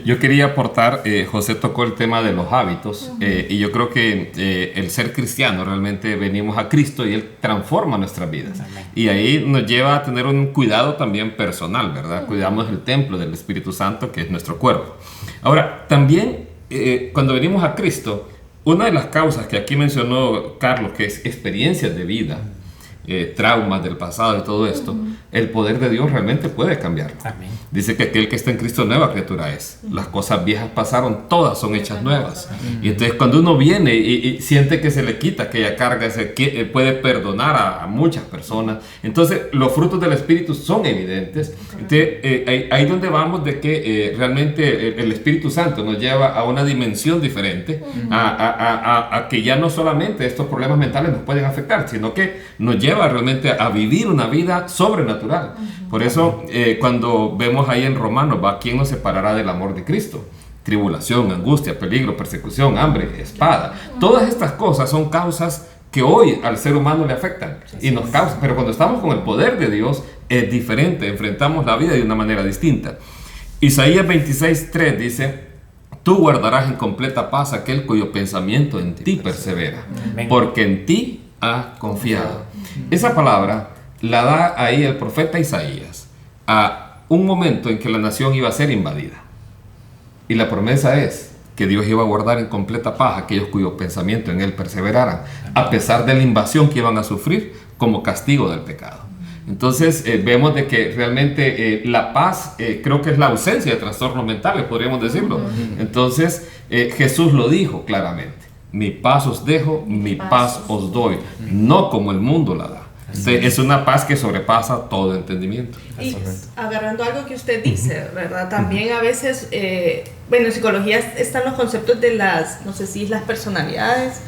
Yo quería aportar, José tocó el tema de los hábitos, y yo creo que el ser cristiano, realmente venimos a Cristo y Él transforma nuestras vidas. Y ahí nos lleva a tener un cuidado también personal, ¿verdad? Cuidamos el templo del Espíritu Santo, que es nuestro cuerpo. Ahora, también cuando venimos a Cristo, una de las causas que aquí mencionó Carlos, que es experiencias de vida, traumas del pasado y todo esto, el poder de Dios realmente puede cambiarlo. Amén. Dice que aquel que está en Cristo nueva criatura es. Las cosas viejas pasaron, todas son hechas nuevas. Y entonces cuando uno viene y siente que se le quita aquella carga, puede perdonar a muchas personas. Entonces los frutos del Espíritu son evidentes. Entonces ahí donde vamos de que realmente el Espíritu Santo nos lleva a una dimensión diferente, a que ya no solamente estos problemas mentales nos pueden afectar, sino que nos lleva realmente a vivir una vida sobrenatural. Por eso cuando vemos ahí en Romanos, ¿quién nos separará del amor de Cristo? Tribulación, angustia, peligro, persecución, hambre, espada. Todas estas cosas son causas que hoy al ser humano le afectan y nos causan, pero cuando estamos con el poder de Dios es diferente, enfrentamos la vida de una manera distinta. Isaías 26:3 dice: tú guardarás en completa paz aquel cuyo pensamiento en ti persevera, porque en ti ha confiado. Esa palabra la da ahí el profeta Isaías a un momento en que la nación iba a ser invadida, y la promesa es que Dios iba a guardar en completa paz a aquellos cuyos pensamientos en Él perseveraran, a pesar de la invasión que iban a sufrir como castigo del pecado. Entonces vemos de que realmente la paz creo que es la ausencia de trastornos mentales, podríamos decirlo. Entonces Jesús lo dijo claramente: mi paz os dejo, mi paz os doy, no como el mundo la da. Es una paz que sobrepasa todo entendimiento. Y agarrando algo que usted dice, ¿verdad? También a veces, bueno, en psicología están los conceptos de las, no sé si las personalidades,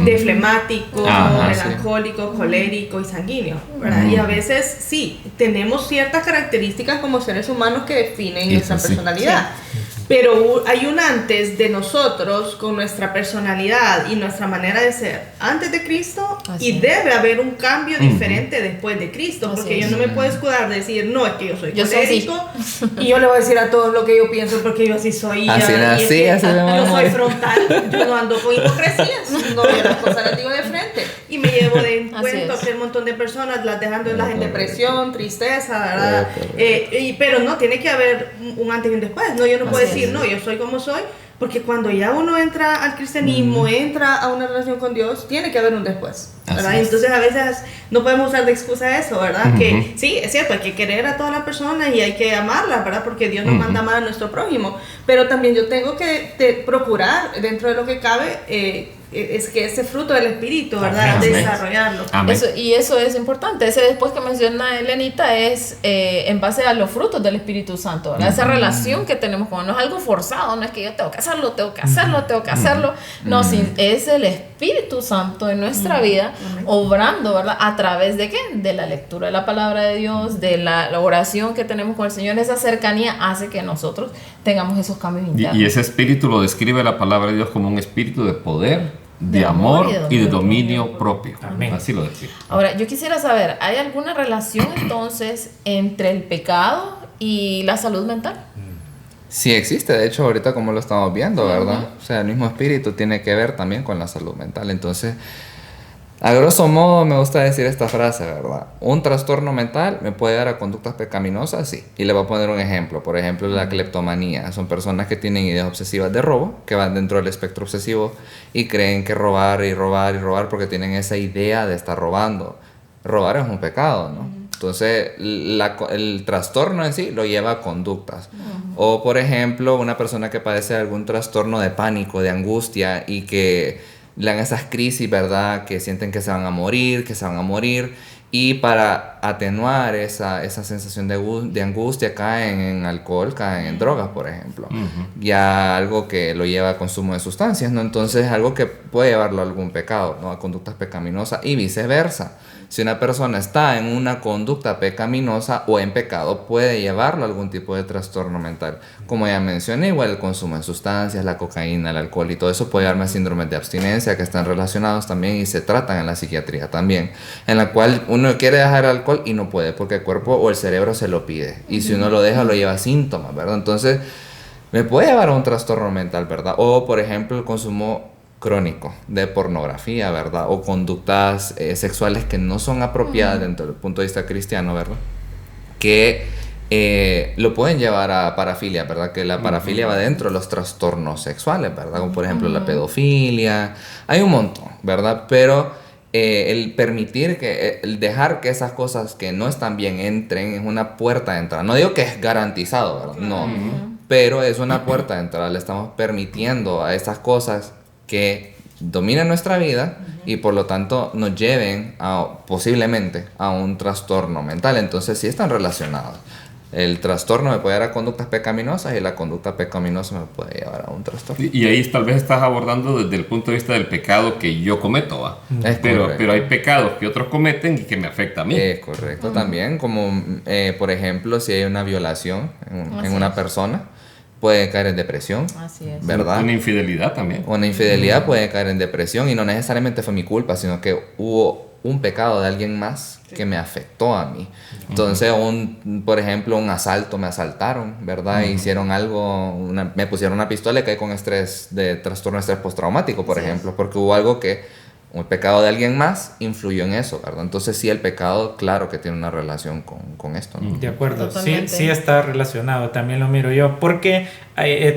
de flemático, melancólico, colérico y sanguíneo, ¿verdad? Y a veces sí, tenemos ciertas características como seres humanos que definen esa personalidad. Pero hay un antes de nosotros con nuestra personalidad y nuestra manera de ser antes de Cristo, y debe haber un cambio diferente después de Cristo, porque yo no me puedo escudar de decir, no, es que yo soy colérico y yo le voy a decir a todos lo que yo pienso porque yo así soy. Así nací, así yo soy frontal, yo no ando con hipocresías, no veo las cosas, las digo de frente y me llevo de encuentro a un montón de personas, las dejándolas en depresión, tristeza, ¿verdad? Pero no, tiene que haber un antes y un después. No, yo no puedo decir, no, yo soy como soy, porque cuando ya uno entra al cristianismo, entra a una relación con Dios, tiene que haber un después, ¿verdad? Entonces a veces no podemos usar de excusa eso, ¿verdad? Que sí, es cierto, hay que querer a todas las personas y hay que amarlas, ¿verdad? Porque Dios nos manda a amar a nuestro prójimo, pero también yo tengo que procurar, dentro de lo que cabe, es que ese fruto del Espíritu, ¿verdad? Desarrollarlo. Eso es importante. Ese después que menciona Elenita es en base a los frutos del Espíritu Santo, ¿verdad? Esa relación que tenemos con él, no es algo forzado, no es que yo tengo que hacerlo, tengo que hacerlo. No, es el Espíritu Santo en nuestra vida obrando, ¿verdad? ¿A través de qué? De la lectura de la palabra de Dios, de la oración que tenemos con el Señor. Esa cercanía hace que nosotros tengamos esos cambios internos. Y ese espíritu lo describe la palabra de Dios como un espíritu de poder, de amor y de dominio propio. Amén. Así lo decía. Ahora, yo quisiera saber, ¿hay alguna relación entonces entre el pecado y la salud mental? Sí existe, de hecho ahorita como lo estamos viendo, ¿verdad? O sea, el mismo espíritu tiene que ver también con la salud mental. Entonces, a grosso modo me gusta decir esta frase, ¿verdad? Un trastorno mental me puede dar a conductas pecaminosas, sí. Y le voy a poner un ejemplo. Por ejemplo, la cleptomanía. Son personas que tienen ideas obsesivas de robo, que van dentro del espectro obsesivo y creen que robar y robar y robar porque tienen esa idea de estar robando. Robar es un pecado, ¿no? Entonces, el trastorno en sí lo lleva a conductas. O, por ejemplo, una persona que padece de algún trastorno de pánico, de angustia y que le dan esas crisis, ¿verdad? Que sienten que se van a morir, y para atenuar esa sensación de angustia caen en alcohol, caen en drogas, por ejemplo. Ya algo que lo lleva a consumo de sustancias, ¿no? Entonces, algo que puede llevarlo a algún pecado, ¿no? A conductas pecaminosas y viceversa. Si una persona está en una conducta pecaminosa o en pecado, puede llevarlo a algún tipo de trastorno mental. Como ya mencioné, igual el consumo de sustancias, la cocaína, el alcohol y todo eso puede llevarme a síndromes de abstinencia que están relacionados también y se tratan en la psiquiatría también, en la cual uno quiere dejar el alcohol y no puede porque el cuerpo o el cerebro se lo pide. Y si uno lo deja, lo lleva a síntomas, ¿verdad? Entonces, me puede llevar a un trastorno mental, ¿verdad? O, por ejemplo, el consumo crónico de pornografía, ¿verdad? O conductas sexuales que no son apropiadas dentro del punto de vista cristiano, ¿verdad? Que lo pueden llevar a parafilia, ¿verdad? Que la parafilia va dentro de los trastornos sexuales, ¿verdad? Como por ejemplo la pedofilia. Hay un montón, ¿verdad? Pero el permitir el dejar que esas cosas que no están bien entren es una puerta de entrada. No digo que es garantizado, ¿verdad? No. Pero es una puerta de entrada. Le estamos permitiendo a esas cosas que dominen nuestra vida y por lo tanto nos lleven posiblemente a un trastorno mental. Entonces sí están relacionados. El trastorno me puede llevar a conductas pecaminosas y la conducta pecaminosa me puede llevar a un trastorno. Y ahí tal vez estás abordando desde el punto de vista del pecado que yo cometo, ¿va? Pero hay pecados que otros cometen y que me afectan a mí. Es correcto también, como por ejemplo si hay una violación en una persona, puede caer en depresión. Así es. ¿Verdad? Una infidelidad también. Una infidelidad puede caer en depresión y no necesariamente fue mi culpa, sino que hubo un pecado de alguien más que me afectó a mí. Entonces, por ejemplo, un asalto, me asaltaron, ¿verdad? Hicieron algo, me pusieron una pistola y caí con trastorno de estrés postraumático, por ejemplo, porque hubo algo un pecado de alguien más influyó en eso, ¿verdad? Entonces sí, el pecado, claro que tiene una relación con esto, ¿no? De acuerdo, sí está relacionado, también lo miro yo, porque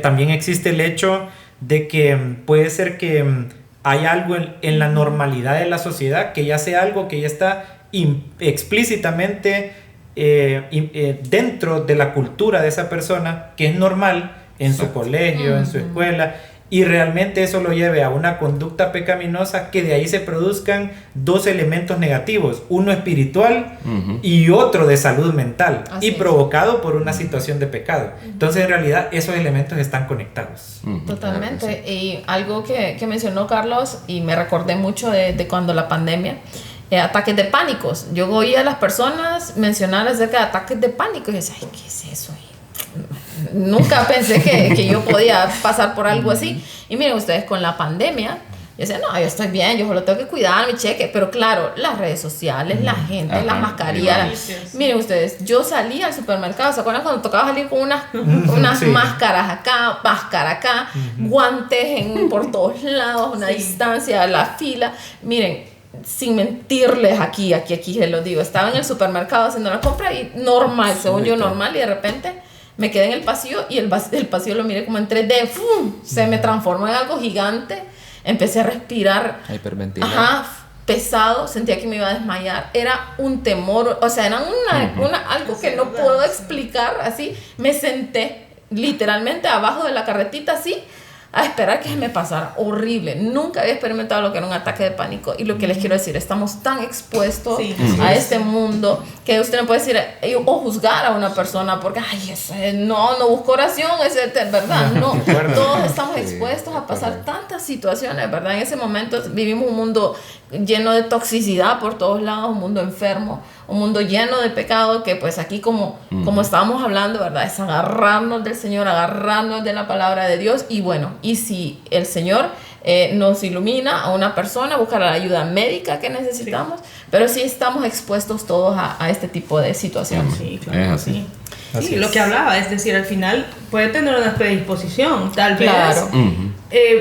también existe el hecho de que puede ser que hay algo en la normalidad de la sociedad, que ya sea algo que ya está explícitamente dentro de la cultura de esa persona, que es normal en su colegio, en su escuela, y realmente eso lo lleve a una conducta pecaminosa, que de ahí se produzcan dos elementos negativos, uno espiritual y otro de salud mental, y provocado por una situación de pecado. Entonces en realidad esos elementos están conectados. Totalmente. Y algo que mencionó Carlos, y me recordé mucho de cuando la pandemia, ataques de pánicos. Yo oía a las personas mencionar acerca de ataques de pánico y decía, ay, ¿qué es eso? Nunca pensé que yo podía pasar por algo así. Y miren ustedes, con la pandemia, yo decía, no, yo estoy bien, yo solo tengo que cuidar mi cheque. Pero claro, las redes sociales, la gente, las mascarillas. Miren ustedes, yo salí al supermercado, ¿se acuerdan cuando tocaba salir con unas máscaras acá, guantes por todos lados, una distancia, la fila? Miren, sin mentirles, aquí se los digo, estaba en el supermercado haciendo la compra y normal, según yo normal, y de repente me quedé en el pasillo y el pasillo lo miré como en 3D, ¡fum! Se me transformó en algo gigante, empecé a respirar, pesado, sentía que me iba a desmayar, era un temor, o sea, era algo que no puedo explicar, así, me senté literalmente abajo de la carretita así, a esperar que se me pasara. Horrible. Nunca había experimentado lo que era un ataque de pánico. Y lo que les quiero decir, estamos tan expuestos a este mundo que usted no puede decir o juzgar a una persona porque, ay, no busco oración, ¿verdad? No, todos estamos expuestos a pasar tantas situaciones, ¿verdad? En ese momento vivimos un mundo lleno de toxicidad por todos lados, un mundo enfermo, un mundo lleno de pecado, que pues aquí como estábamos hablando, ¿verdad? Es agarrarnos del Señor, agarrarnos de la palabra de Dios. Y bueno, y si el Señor nos ilumina a una persona, buscar la ayuda médica que necesitamos, pero sí estamos expuestos todos a este tipo de situaciones. Sí, claro, sí. Sí, lo que hablaba, es decir, al final puede tener una predisposición, tal vez. Claro.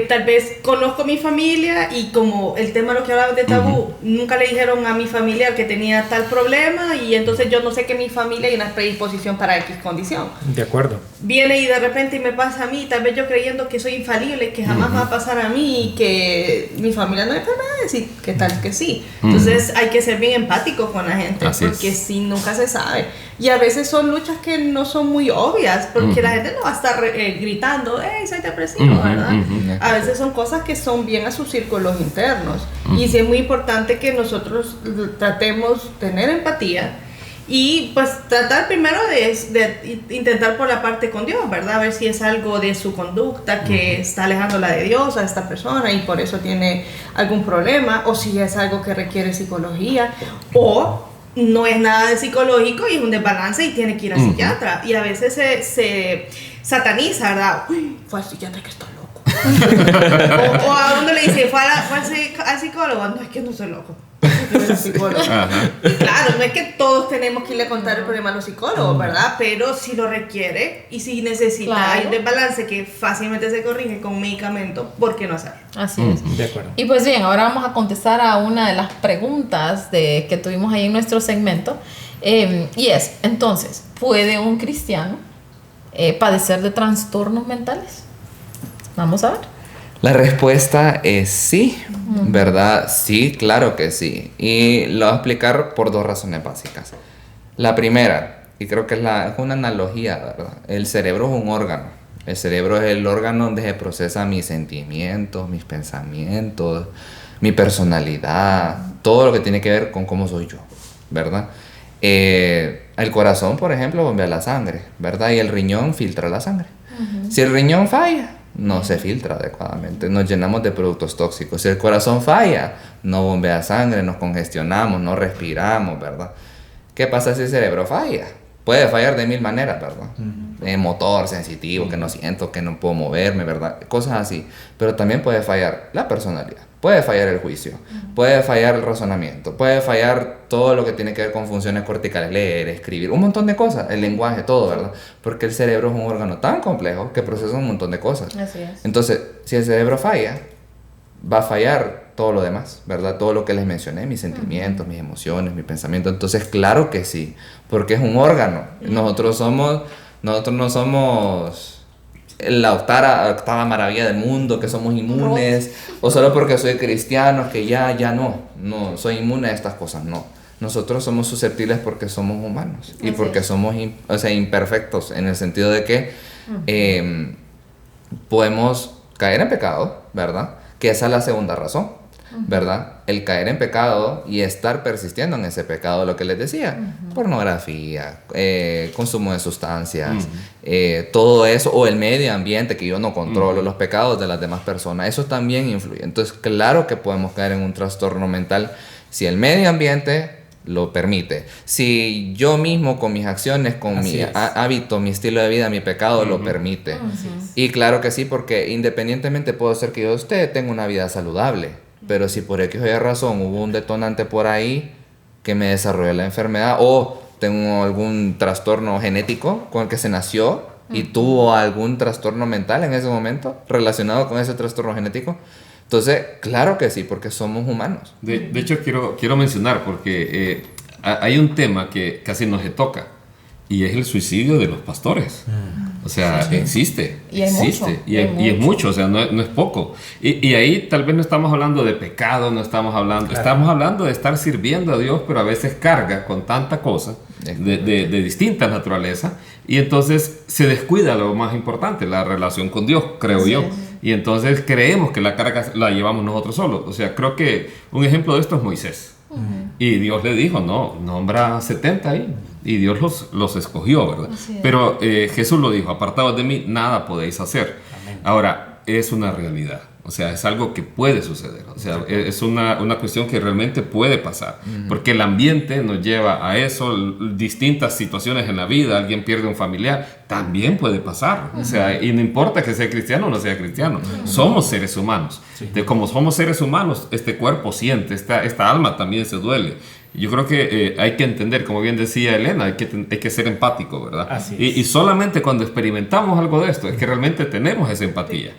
Tal vez conozco mi familia y como el tema lo que hablaban de tabú, nunca le dijeron a mi familia que tenía tal problema y entonces yo no sé que mi familia hay una predisposición para X condición. De acuerdo. Viene y de repente me pasa a mí, tal vez yo creyendo que soy infalible, que jamás va a pasar a mí y que mi familia no hay enfermedades y que tal que sí. Entonces hay que ser bien empáticos con la gente, porque si nunca se sabe. Y a veces son luchas que no son muy obvias, porque la gente no va a estar gritando, hey, soy depresivo, ¿verdad? A veces son cosas que son bien a sus círculos internos. Y sí es muy importante que nosotros tratemos de tener empatía y pues tratar primero de intentar por la parte con Dios, ¿verdad? A ver si es algo de su conducta que está alejándola de Dios a esta persona y por eso tiene algún problema, o si es algo que requiere psicología, o no es nada de psicológico y es un desbalance y tiene que ir al psiquiatra. Y a veces se sataniza, ¿verdad? Uy, fue al psiquiatra que está loco. o a uno le dice, fue al psicólogo. No, es que no soy loco. Claro, no es que todos tenemos que irle a contar el problema a los psicólogos, ¿verdad? Pero si lo requiere y si necesita, hay un desbalance que fácilmente se corrige con un medicamento, ¿por qué no hacerlo? Así es. De acuerdo. Y pues bien, ahora vamos a contestar a una de las preguntas que tuvimos ahí en nuestro segmento. Y es, entonces, ¿puede un cristiano padecer de trastornos mentales? Vamos a ver. La respuesta es sí, ¿verdad? Sí, claro que sí. Y lo voy a explicar por dos razones básicas. La primera, y creo que es una analogía, ¿verdad? El cerebro es un órgano. El cerebro es el órgano donde se procesa mis sentimientos, mis pensamientos, mi personalidad, todo lo que tiene que ver con cómo soy yo, ¿verdad? El corazón, por ejemplo, bombea la sangre, ¿verdad? Y el riñón filtra la sangre. Si el riñón falla, no se filtra adecuadamente, nos llenamos de productos tóxicos. Si el corazón falla, no bombea sangre, nos congestionamos, no respiramos, ¿verdad? ¿Qué pasa si el cerebro falla? Puede fallar de mil maneras, ¿verdad? Motor sensitivo, que no siento, que no puedo moverme, ¿verdad? Cosas así. Pero también puede fallar la personalidad, puede fallar el juicio, puede fallar el razonamiento, puede fallar todo lo que tiene que ver con funciones corticales, leer, escribir, un montón de cosas, el lenguaje, todo, ¿verdad? Porque el cerebro es un órgano tan complejo que procesa un montón de cosas. Así es. Entonces, si el cerebro falla, va a fallar todo lo demás, ¿verdad? Todo lo que les mencioné, mis sentimientos, mis emociones, mis pensamientos. Entonces, claro que sí, porque es un órgano. Nosotros no somos la octava maravilla del mundo, que somos inmunes, o solo porque soy cristiano, que ya no soy inmune a estas cosas, no. Nosotros somos susceptibles porque somos humanos y porque somos imperfectos, en el sentido de que podemos caer en pecado, ¿verdad? Que esa es la segunda razón, ¿verdad? El caer en pecado y estar persistiendo en ese pecado, lo que les decía, pornografía, consumo de sustancias, todo eso, o el medio ambiente que yo no controlo, los pecados de las demás personas, eso también influye. Entonces, claro que podemos caer en un trastorno mental si el medio ambiente lo permite. Si yo mismo con mis acciones, con mi hábito, mi estilo de vida, mi pecado lo permite. Y claro que sí, porque independientemente puedo ser que yo tenga una vida saludable, pero si por X o Y razón hubo un detonante por ahí que me desarrolló la enfermedad, o tengo algún trastorno genético con el que se nació y tuvo algún trastorno mental en ese momento relacionado con ese trastorno genético, entonces, claro que sí, porque somos humanos. De hecho, quiero mencionar, porque hay un tema que casi no se toca, y es el suicidio de los pastores. O sea, existe. Y es mucho, o sea, no es poco. Y ahí tal vez no estamos hablando de pecado, estamos hablando de estar sirviendo a Dios, pero a veces carga con tanta cosa de distinta naturaleza, y entonces se descuida lo más importante, la relación con Dios, creo yo. Y entonces creemos que la carga la llevamos nosotros solos. O sea, creo que un ejemplo de esto es Moisés. Y Dios le dijo, no, nombra 70 ahí. Y Dios los escogió, ¿verdad? Pero Jesús lo dijo, apartados de mí, nada podéis hacer. Amén. Ahora, es una realidad. O sea, es algo que puede suceder. O sea, es una cuestión que realmente puede pasar. Porque el ambiente nos lleva a eso, distintas situaciones en la vida, alguien pierde un familiar, también puede pasar. O sea, y no importa que sea cristiano o no sea cristiano, somos seres humanos. Como somos seres humanos, este cuerpo siente, esta alma también se duele. Yo creo que hay que entender, como bien decía Elena, hay que ser empático, ¿verdad? Y solamente cuando experimentamos algo de esto es que realmente tenemos esa empatía.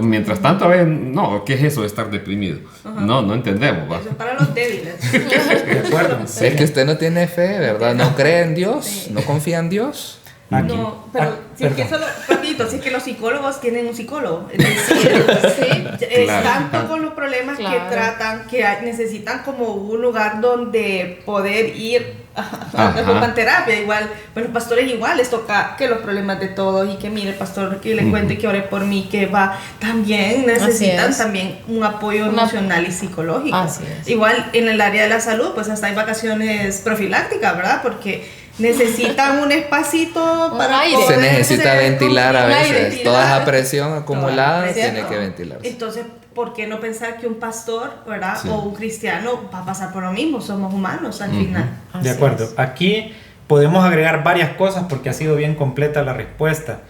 Mientras tanto, a veces, no, ¿qué es eso de estar deprimido? No entendemos, ¿va? Eso es para los débiles. De acuerdo. Es que usted no tiene fe, ¿verdad? No cree en Dios, no confía en Dios. No, pero si es que solo, rapidito, si es que los psicólogos tienen un psicólogo, es decir, es tanto con los problemas que tratan, que necesitan como un lugar donde poder ir a terapia. Igual, pues los pastores igual les toca que los problemas de todos y que mire, pastor, que le cuente, que ore por mí, que va, también necesitan también un apoyo emocional y psicológico. Igual en el área de la salud, pues hasta hay vacaciones profilácticas, ¿verdad? Porque necesitan un espacito para aire. Se necesita ventilar a veces. Toda esa presión acumulada tiene que ventilarse. Entonces, ¿por qué no pensar que un pastor, ¿verdad? O un cristiano va a pasar por lo mismo? Somos humanos al final. De acuerdo. Aquí podemos agregar varias cosas porque ha sido bien completa la respuesta.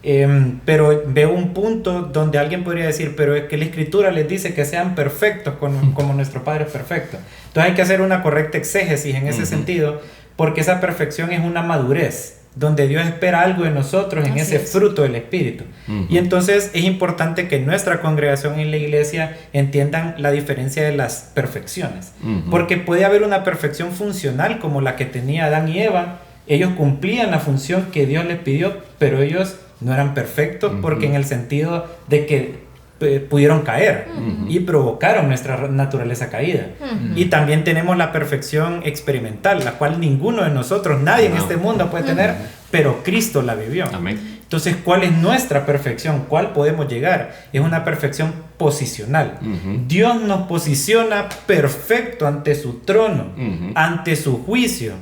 Pero veo un punto donde alguien podría decir, pero es que la Escritura les dice que sean perfectos como nuestro Padre es perfecto. Entonces hay que hacer una correcta exégesis en ese sentido, porque esa perfección es una madurez, donde Dios espera algo de nosotros en ese fruto del Espíritu. Y entonces es importante que nuestra congregación y la iglesia entiendan la diferencia de las perfecciones. Porque puede haber una perfección funcional como la que tenía Adán y Eva. Ellos cumplían la función que Dios les pidió, pero ellos no eran perfectos porque en el sentido de que pudieron caer y provocaron nuestra naturaleza caída. Y también tenemos la perfección experimental, la cual ninguno de nosotros, nadie en este mundo puede tener, pero Cristo la vivió. Entonces, ¿cuál es nuestra perfección? ¿Cuál podemos llegar? Es una perfección posicional. Dios nos posiciona perfecto ante su trono, ante su juicio,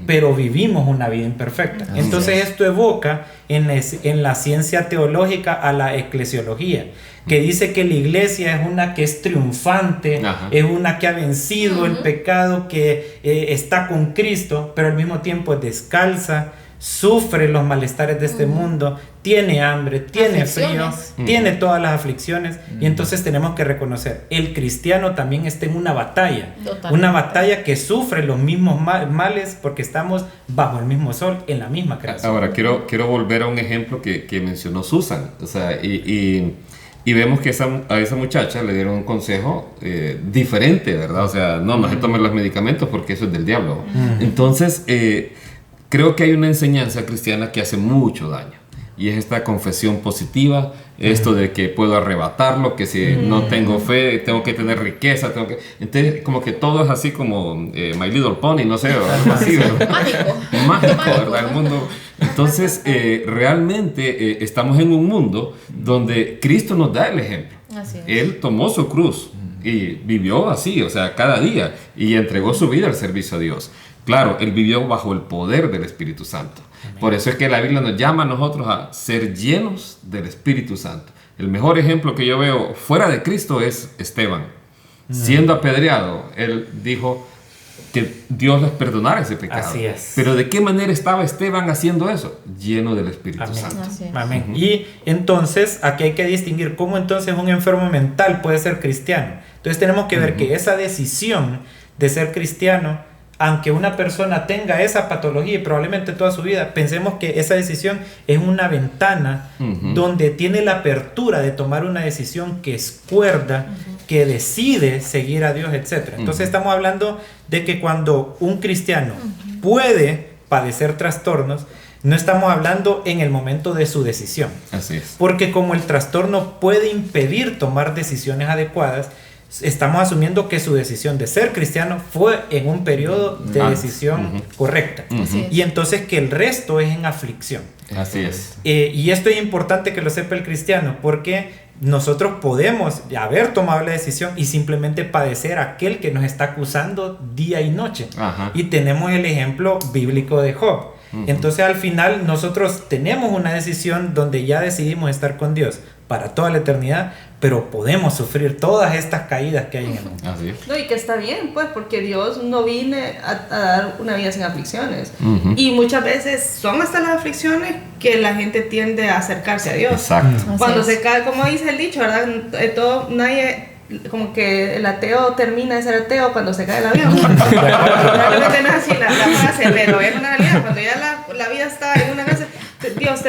pero vivimos una vida imperfecta. Entonces, esto evoca en la ciencia teológica a la eclesiología, que dice que la iglesia es una que es triunfante, es una que ha vencido el pecado, que está con Cristo, pero al mismo tiempo es descalza, sufre los malestares de este mundo, tiene hambre, tiene frío, tiene todas las aflicciones, y entonces tenemos que reconocer, el cristiano también está en una batalla, una batalla que sufre los mismos males porque estamos bajo el mismo sol, en la misma creación. Ahora, quiero volver a un ejemplo que mencionó Susan, o sea, y vemos que a esa muchacha le dieron un consejo diferente, ¿verdad? O sea, no se tomen los medicamentos porque eso es del diablo. Entonces, creo que hay una enseñanza cristiana que hace mucho daño. Y es esta confesión positiva, esto de que puedo arrebatarlo, que si no tengo fe, tengo que tener riqueza, entonces como que todo es así como My Little Pony, no sé, algo así, mágico, ¿verdad? El mundo. Entonces, realmente estamos en un mundo donde Cristo nos da el ejemplo. Él tomó su cruz y vivió así, o sea, cada día, y entregó su vida al servicio a Dios. Claro, él vivió bajo el poder del Espíritu Santo. Por eso es que la Biblia nos llama a nosotros a ser llenos del Espíritu Santo. El mejor ejemplo que yo veo fuera de Cristo es Esteban. Siendo apedreado, él dijo que Dios les perdonara ese pecado. Así es. Pero ¿de qué manera estaba Esteban haciendo eso? Lleno del Espíritu Santo. Amén. Y entonces aquí hay que distinguir cómo entonces un enfermo mental puede ser cristiano. Entonces tenemos que ver que esa decisión de ser cristiano, aunque una persona tenga esa patología y probablemente toda su vida, pensemos que esa decisión es una ventana donde tiene la apertura de tomar una decisión que es cuerda, que decide seguir a Dios, etc. Entonces estamos hablando de que cuando un cristiano puede padecer trastornos, no estamos hablando en el momento de su decisión. Así es. Porque como el trastorno puede impedir tomar decisiones adecuadas, estamos asumiendo que su decisión de ser cristiano fue en un periodo de decisión correcta. Y entonces que el resto es en aflicción. Así es. Y esto es importante que lo sepa el cristiano, porque nosotros podemos haber tomado la decisión y simplemente padecer a aquel que nos está acusando día y noche. Y tenemos el ejemplo bíblico de Job. Entonces al final nosotros tenemos una decisión donde ya decidimos estar con Dios, para toda la eternidad, pero podemos sufrir todas estas caídas que hay en el mundo. Así es. No, y que está bien, pues, porque Dios no vine a dar una vida sin aflicciones. Ujú. Y muchas veces son hasta las aflicciones que la gente tiende a acercarse a Dios. Exacto. Cuando Así es. se cae, como dice el dicho, ¿verdad? Nadie, como que el ateo termina de ser ateo cuando se cae el avión. Realmente no es así la frase, pero es una realidad. Cuando ya la vida está en una casa, Dios,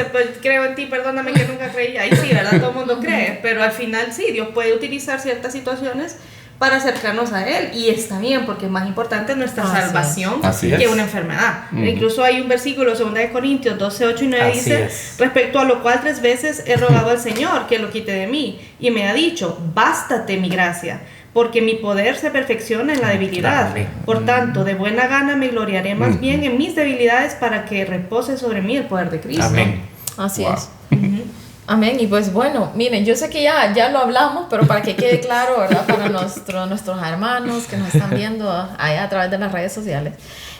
creo en ti, perdóname que nunca creí. Ahí sí, ¿verdad? Todo el mundo cree, pero al final sí, Dios puede utilizar ciertas situaciones para acercarnos a Él, y está bien, porque es más importante nuestra Así es. salvación Así que es. una enfermedad. Ujú. Incluso hay un versículo, 2 de Corintios 12, 8 y 9, Así dice: es. respecto a lo cual 3 veces he rogado al Señor que lo quite de mí, y me ha dicho: bástate mi gracia, porque mi poder se perfecciona en la debilidad. Amén. Por tanto, de buena gana me gloriaré más Ujú. bien en mis debilidades, para que repose sobre mí el poder de Cristo. Amén. Así Wow. es. Amén. Y pues bueno, miren, yo sé que ya lo hablamos, pero para que quede claro, ¿verdad? Para nuestros hermanos que nos están viendo allá a través de las redes sociales.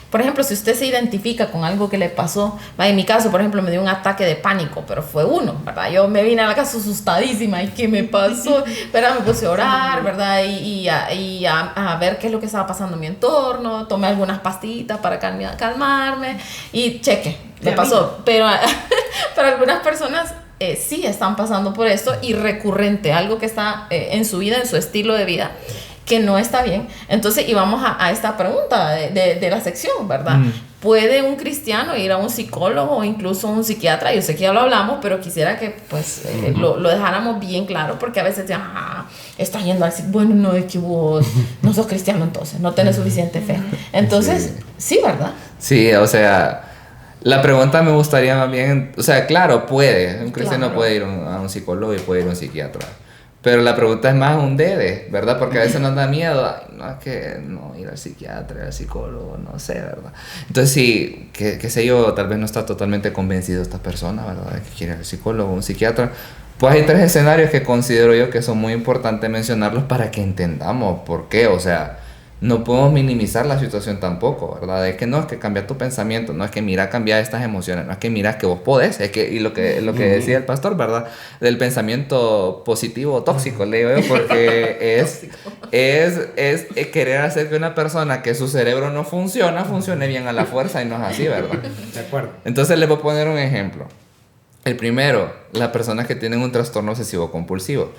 Por ejemplo, si usted se identifica con algo que le pasó, en mi caso, por ejemplo, me dio un ataque de pánico, pero fue uno, ¿verdad? Yo me vine a la casa asustadísima, ¿y qué me pasó? ¿Verdad? Me puse a orar, ¿verdad? Y a ver qué es lo que estaba pasando en mi entorno, tomé algunas pastillitas para calmarme y cheque, me pasó. Pero para algunas personas sí están pasando por esto, y recurrente, algo que está en su vida, en su estilo de vida, que no está bien. Entonces, y vamos a esta pregunta de la sección, ¿verdad? ¿Puede un cristiano ir a un psicólogo o incluso un psiquiatra? Yo sé que ya lo hablamos, pero quisiera que pues lo dejáramos bien claro, porque a veces dicen, estás yendo al psicólogo. Bueno, no, es que vos no sos cristiano, entonces no tenés suficiente fe. Entonces, sí, ¿verdad? Sí, o sea, la pregunta me gustaría más bien, o sea, claro, puede, un cristiano Claro. puede ir a un psicólogo y puede ir a un psiquiatra, pero la pregunta es más un debe, ¿verdad? Porque a veces nos da miedo, ay, no, es que no, ir al psiquiatra, ir al psicólogo, no sé, ¿verdad? Entonces sí, qué sé yo, tal vez no está totalmente convencido esta persona, ¿verdad? De que quiere ir al psicólogo, un psiquiatra. Pues hay 3 escenarios que considero yo que son muy importantes mencionarlos para que entendamos por qué, o sea, no podemos minimizar la situación tampoco, ¿verdad? Es que no es que cambiar tu pensamiento, no es que mira cambiar estas emociones, no es que mira que vos podés, es que, y lo que decía el pastor, ¿verdad? Del pensamiento positivo tóxico, le digo yo, porque es querer hacer que una persona que su cerebro no funcione bien a la fuerza, y no es así, ¿verdad? De acuerdo. Entonces les voy a poner un ejemplo. El primero, las personas que tienen un trastorno obsesivo compulsivo.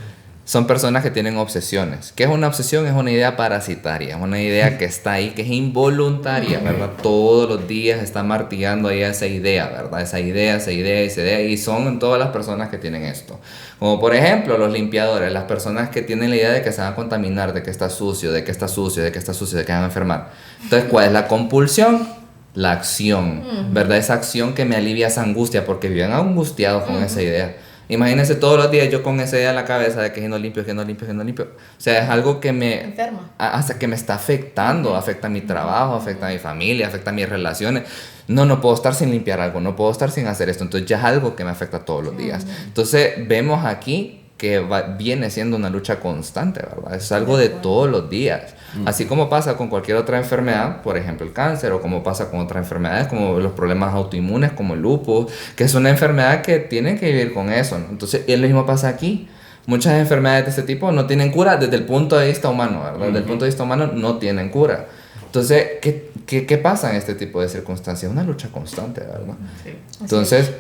Son personas que tienen obsesiones. ¿Qué es una obsesión? Es una idea parasitaria, es una idea que está ahí, que es involuntaria, ¿verdad? Todos los días está martillando ahí esa idea, ¿verdad? Esa idea, y son en todas las personas que tienen esto. Como por ejemplo los limpiadores, las personas que tienen la idea de que se van a contaminar, de que está sucio, de que está sucio, de que está sucio, de que van a enfermar. Entonces, ¿cuál es la compulsión? La acción, ¿verdad? Esa acción que me alivia esa angustia, porque viven angustiados con esa idea. Imagínense todos los días yo con esa idea en la cabeza de que si no limpio. O sea, es algo que me... Enferma. Hasta que me está afectando. Afecta a mi trabajo, afecta a mi familia, afecta a mis relaciones. No puedo estar sin limpiar algo, no puedo estar sin hacer esto. Entonces ya es algo que me afecta todos los días. Entonces vemos aquí que viene siendo una lucha constante, ¿verdad? Es algo de todos los días. Así como pasa con cualquier otra enfermedad, por ejemplo el cáncer, o como pasa con otras enfermedades como los problemas autoinmunes como el lupus, que es una enfermedad que tienen que vivir con eso, ¿no? Entonces, y lo mismo pasa aquí. Muchas enfermedades de este tipo no tienen cura desde el punto de vista humano, ¿verdad? Desde el punto de vista humano no tienen cura. Entonces, ¿qué pasa en este tipo de circunstancias? Una lucha constante, ¿verdad? Sí. Entonces...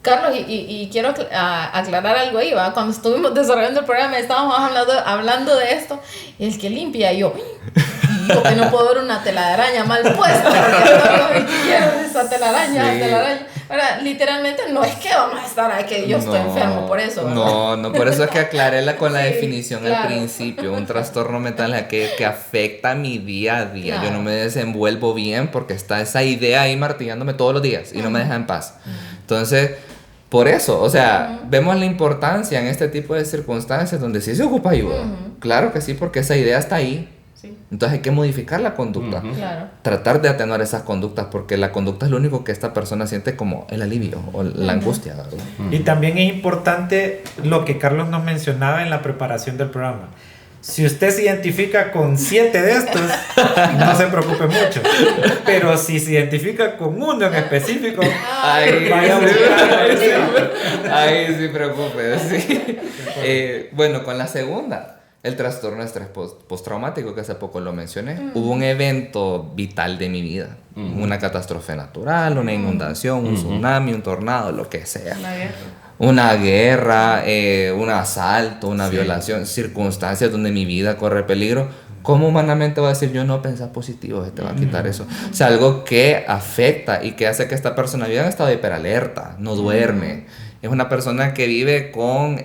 Carlos, y quiero aclarar algo ahí, ¿va? Cuando estuvimos desarrollando el programa estábamos hablando de esto, y el que limpia, y yo que no puedo ver una tela de araña mal puesta, porque yo quiero esa telaraña. Ahora, literalmente no es que vamos a estar ahí, que yo estoy enfermo por eso, ¿verdad? No, por eso es que aclaré con la Sí, definición claro. al principio. Un trastorno mental que afecta mi día a día. Claro. Yo no me desenvuelvo bien porque está esa idea ahí martillándome todos los días y no me deja en paz. Entonces, por eso, o sea, vemos la importancia en este tipo de circunstancias donde sí se ocupa ayuda. Claro que sí, porque esa idea está ahí. Sí. Entonces hay que modificar la conducta. Claro. Tratar de atenuar esas conductas, porque la conducta es lo único que esta persona siente como el alivio o la angustia, ¿verdad? Y también es importante lo que Carlos nos mencionaba en la preparación del programa. Si usted se identifica con 7 de estos, no se preocupe mucho. Pero si se identifica con uno en específico, vaya a buscar. Ahí sí preocupe, sí. Bueno, con la segunda, el trastorno de estrés postraumático, que hace poco lo mencioné. Hubo un evento vital de mi vida. Una catástrofe natural, una inundación, un tsunami, un tornado, lo que sea. Una guerra, un asalto, una violación, circunstancias donde mi vida corre peligro. ¿Cómo humanamente va a decir yo no pensar positivo? Te va a quitar eso. O sea, algo que afecta y que hace que esta persona viva en estado de hiperalerta, no duerme. Es una persona que vive con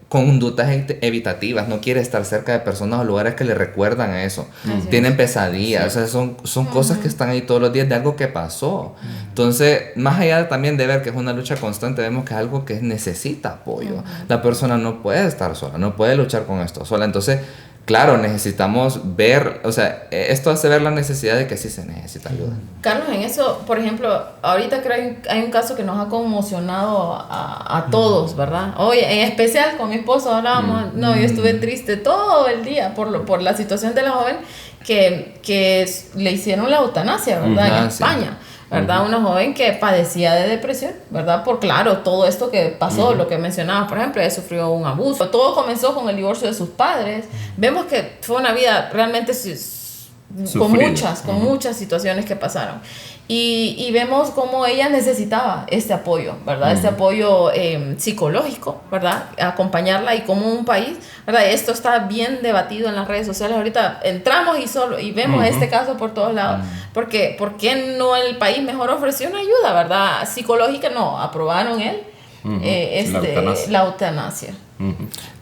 conductas evitativas, no quiere estar cerca de personas o lugares que le recuerdan a eso. Tienen pesadillas, o sea, son cosas que están ahí todos los días de algo que pasó. Entonces, más allá también de ver que es una lucha constante, vemos que es algo que necesita apoyo. La persona no puede estar sola, no puede luchar con esto sola. Entonces, claro, necesitamos ver, o sea, esto hace ver la necesidad de que sí se necesita ayuda. Carlos, en eso, por ejemplo, ahorita creo que hay un caso que nos ha conmocionado a todos, ¿verdad? Hoy, en especial con mi esposo hablábamos, yo estuve triste todo el día por la situación de la joven que le hicieron la eutanasia, ¿verdad? En España. ¿Verdad? Una joven que padecía de depresión, ¿verdad? Por claro, todo esto que pasó, lo que mencionabas, por ejemplo, ella sufrió un abuso. Todo comenzó con el divorcio de sus padres. Vemos que fue una vida realmente con muchas situaciones que pasaron. Y vemos cómo ella necesitaba este apoyo, ¿verdad? Este apoyo psicológico, ¿verdad? Acompañarla, y como un país, ¿verdad? Esto está bien debatido en las redes sociales. Ahorita entramos y vemos este caso por todos lados. Porque, ¿por qué no el país mejor ofreció una ayuda, ¿verdad? Psicológica? No, aprobaron la eutanasia.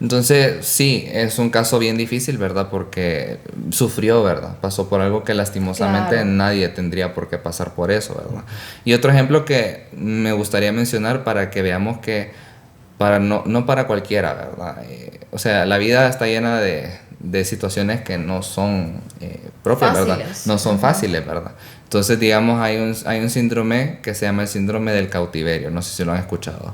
Entonces, sí, es un caso bien difícil, ¿verdad? Porque sufrió, ¿verdad? Pasó por algo que lastimosamente nadie tendría por qué pasar por eso, ¿verdad? Y otro ejemplo que me gustaría mencionar para que veamos que no para cualquiera, ¿verdad? O sea, la vida está llena de situaciones que no son propias, fáciles, ¿verdad? No son fáciles, ¿verdad? Entonces, digamos, hay un síndrome que se llama el síndrome del cautiverio, no sé si lo han escuchado.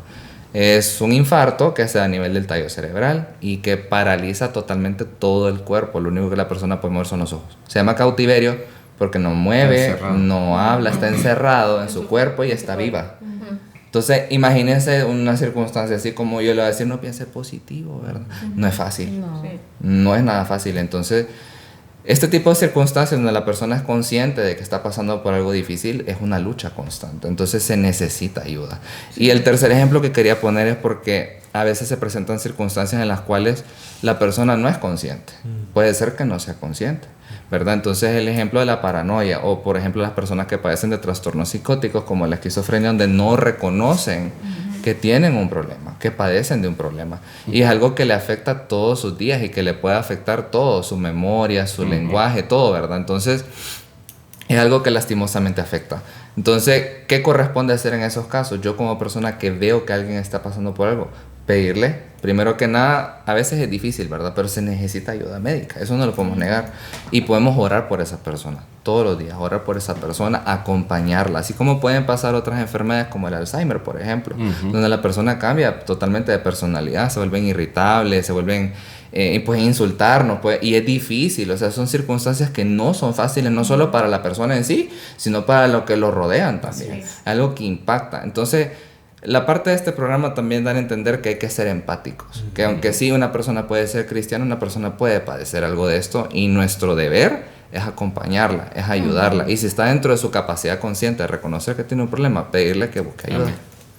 Es un infarto que se da a nivel del tallo cerebral y que paraliza totalmente todo el cuerpo. Lo único que la persona puede mover son los ojos. Se llama cautiverio porque no mueve, no habla, está encerrado en su cuerpo y está viva. Entonces, imagínense una circunstancia así como yo le voy a decir, no piense positivo, ¿verdad? No es fácil. No es nada fácil. Entonces, este tipo de circunstancias donde la persona es consciente de que está pasando por algo difícil es una lucha constante. Entonces se necesita ayuda. Y el tercer ejemplo que quería poner es porque a veces se presentan circunstancias en las cuales la persona no es consciente. Puede ser que no sea consciente, ¿verdad? Entonces el ejemplo de la paranoia, o por ejemplo las personas que padecen de trastornos psicóticos como la esquizofrenia, donde no reconocen que tienen un problema, que padecen de un problema, y es algo que le afecta todos sus días y que le puede afectar todo, su memoria, su lenguaje, todo, ¿verdad? Entonces es algo que lastimosamente afecta. Entonces, ¿qué corresponde hacer en esos casos? Yo como persona que veo que alguien está pasando por algo, pedirle, primero que nada, a veces es difícil, ¿verdad? Pero se necesita ayuda médica, eso no lo podemos negar. Y podemos orar por esa persona, todos los días, orar por esa persona, acompañarla. Así como pueden pasar otras enfermedades como el Alzheimer, por ejemplo, donde la persona cambia totalmente de personalidad, se vuelven irritables, se vuelven, pueden insultarnos, y es difícil, o sea, son circunstancias que no son fáciles, no solo para la persona en sí, sino para lo que lo rodean también, algo que impacta. Entonces, la parte de este programa también da a entender que hay que ser empáticos, que aunque sí una persona puede ser cristiana, una persona puede padecer algo de esto, y nuestro deber es acompañarla, es ayudarla, y si está dentro de su capacidad consciente de reconocer que tiene un problema, pedirle que busque ayuda.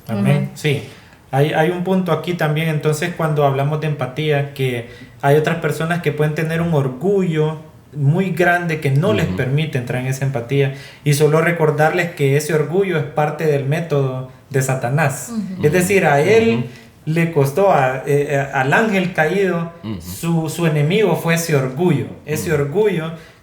Amén. Sí. Hay un punto aquí también, entonces, cuando hablamos de empatía, que hay otras personas que pueden tener un orgullo muy grande que no les permite entrar en esa empatía, y solo recordarles que ese orgullo es parte del método de Satanás. Es decir, a él le costó, al ángel caído, su enemigo fue ese orgullo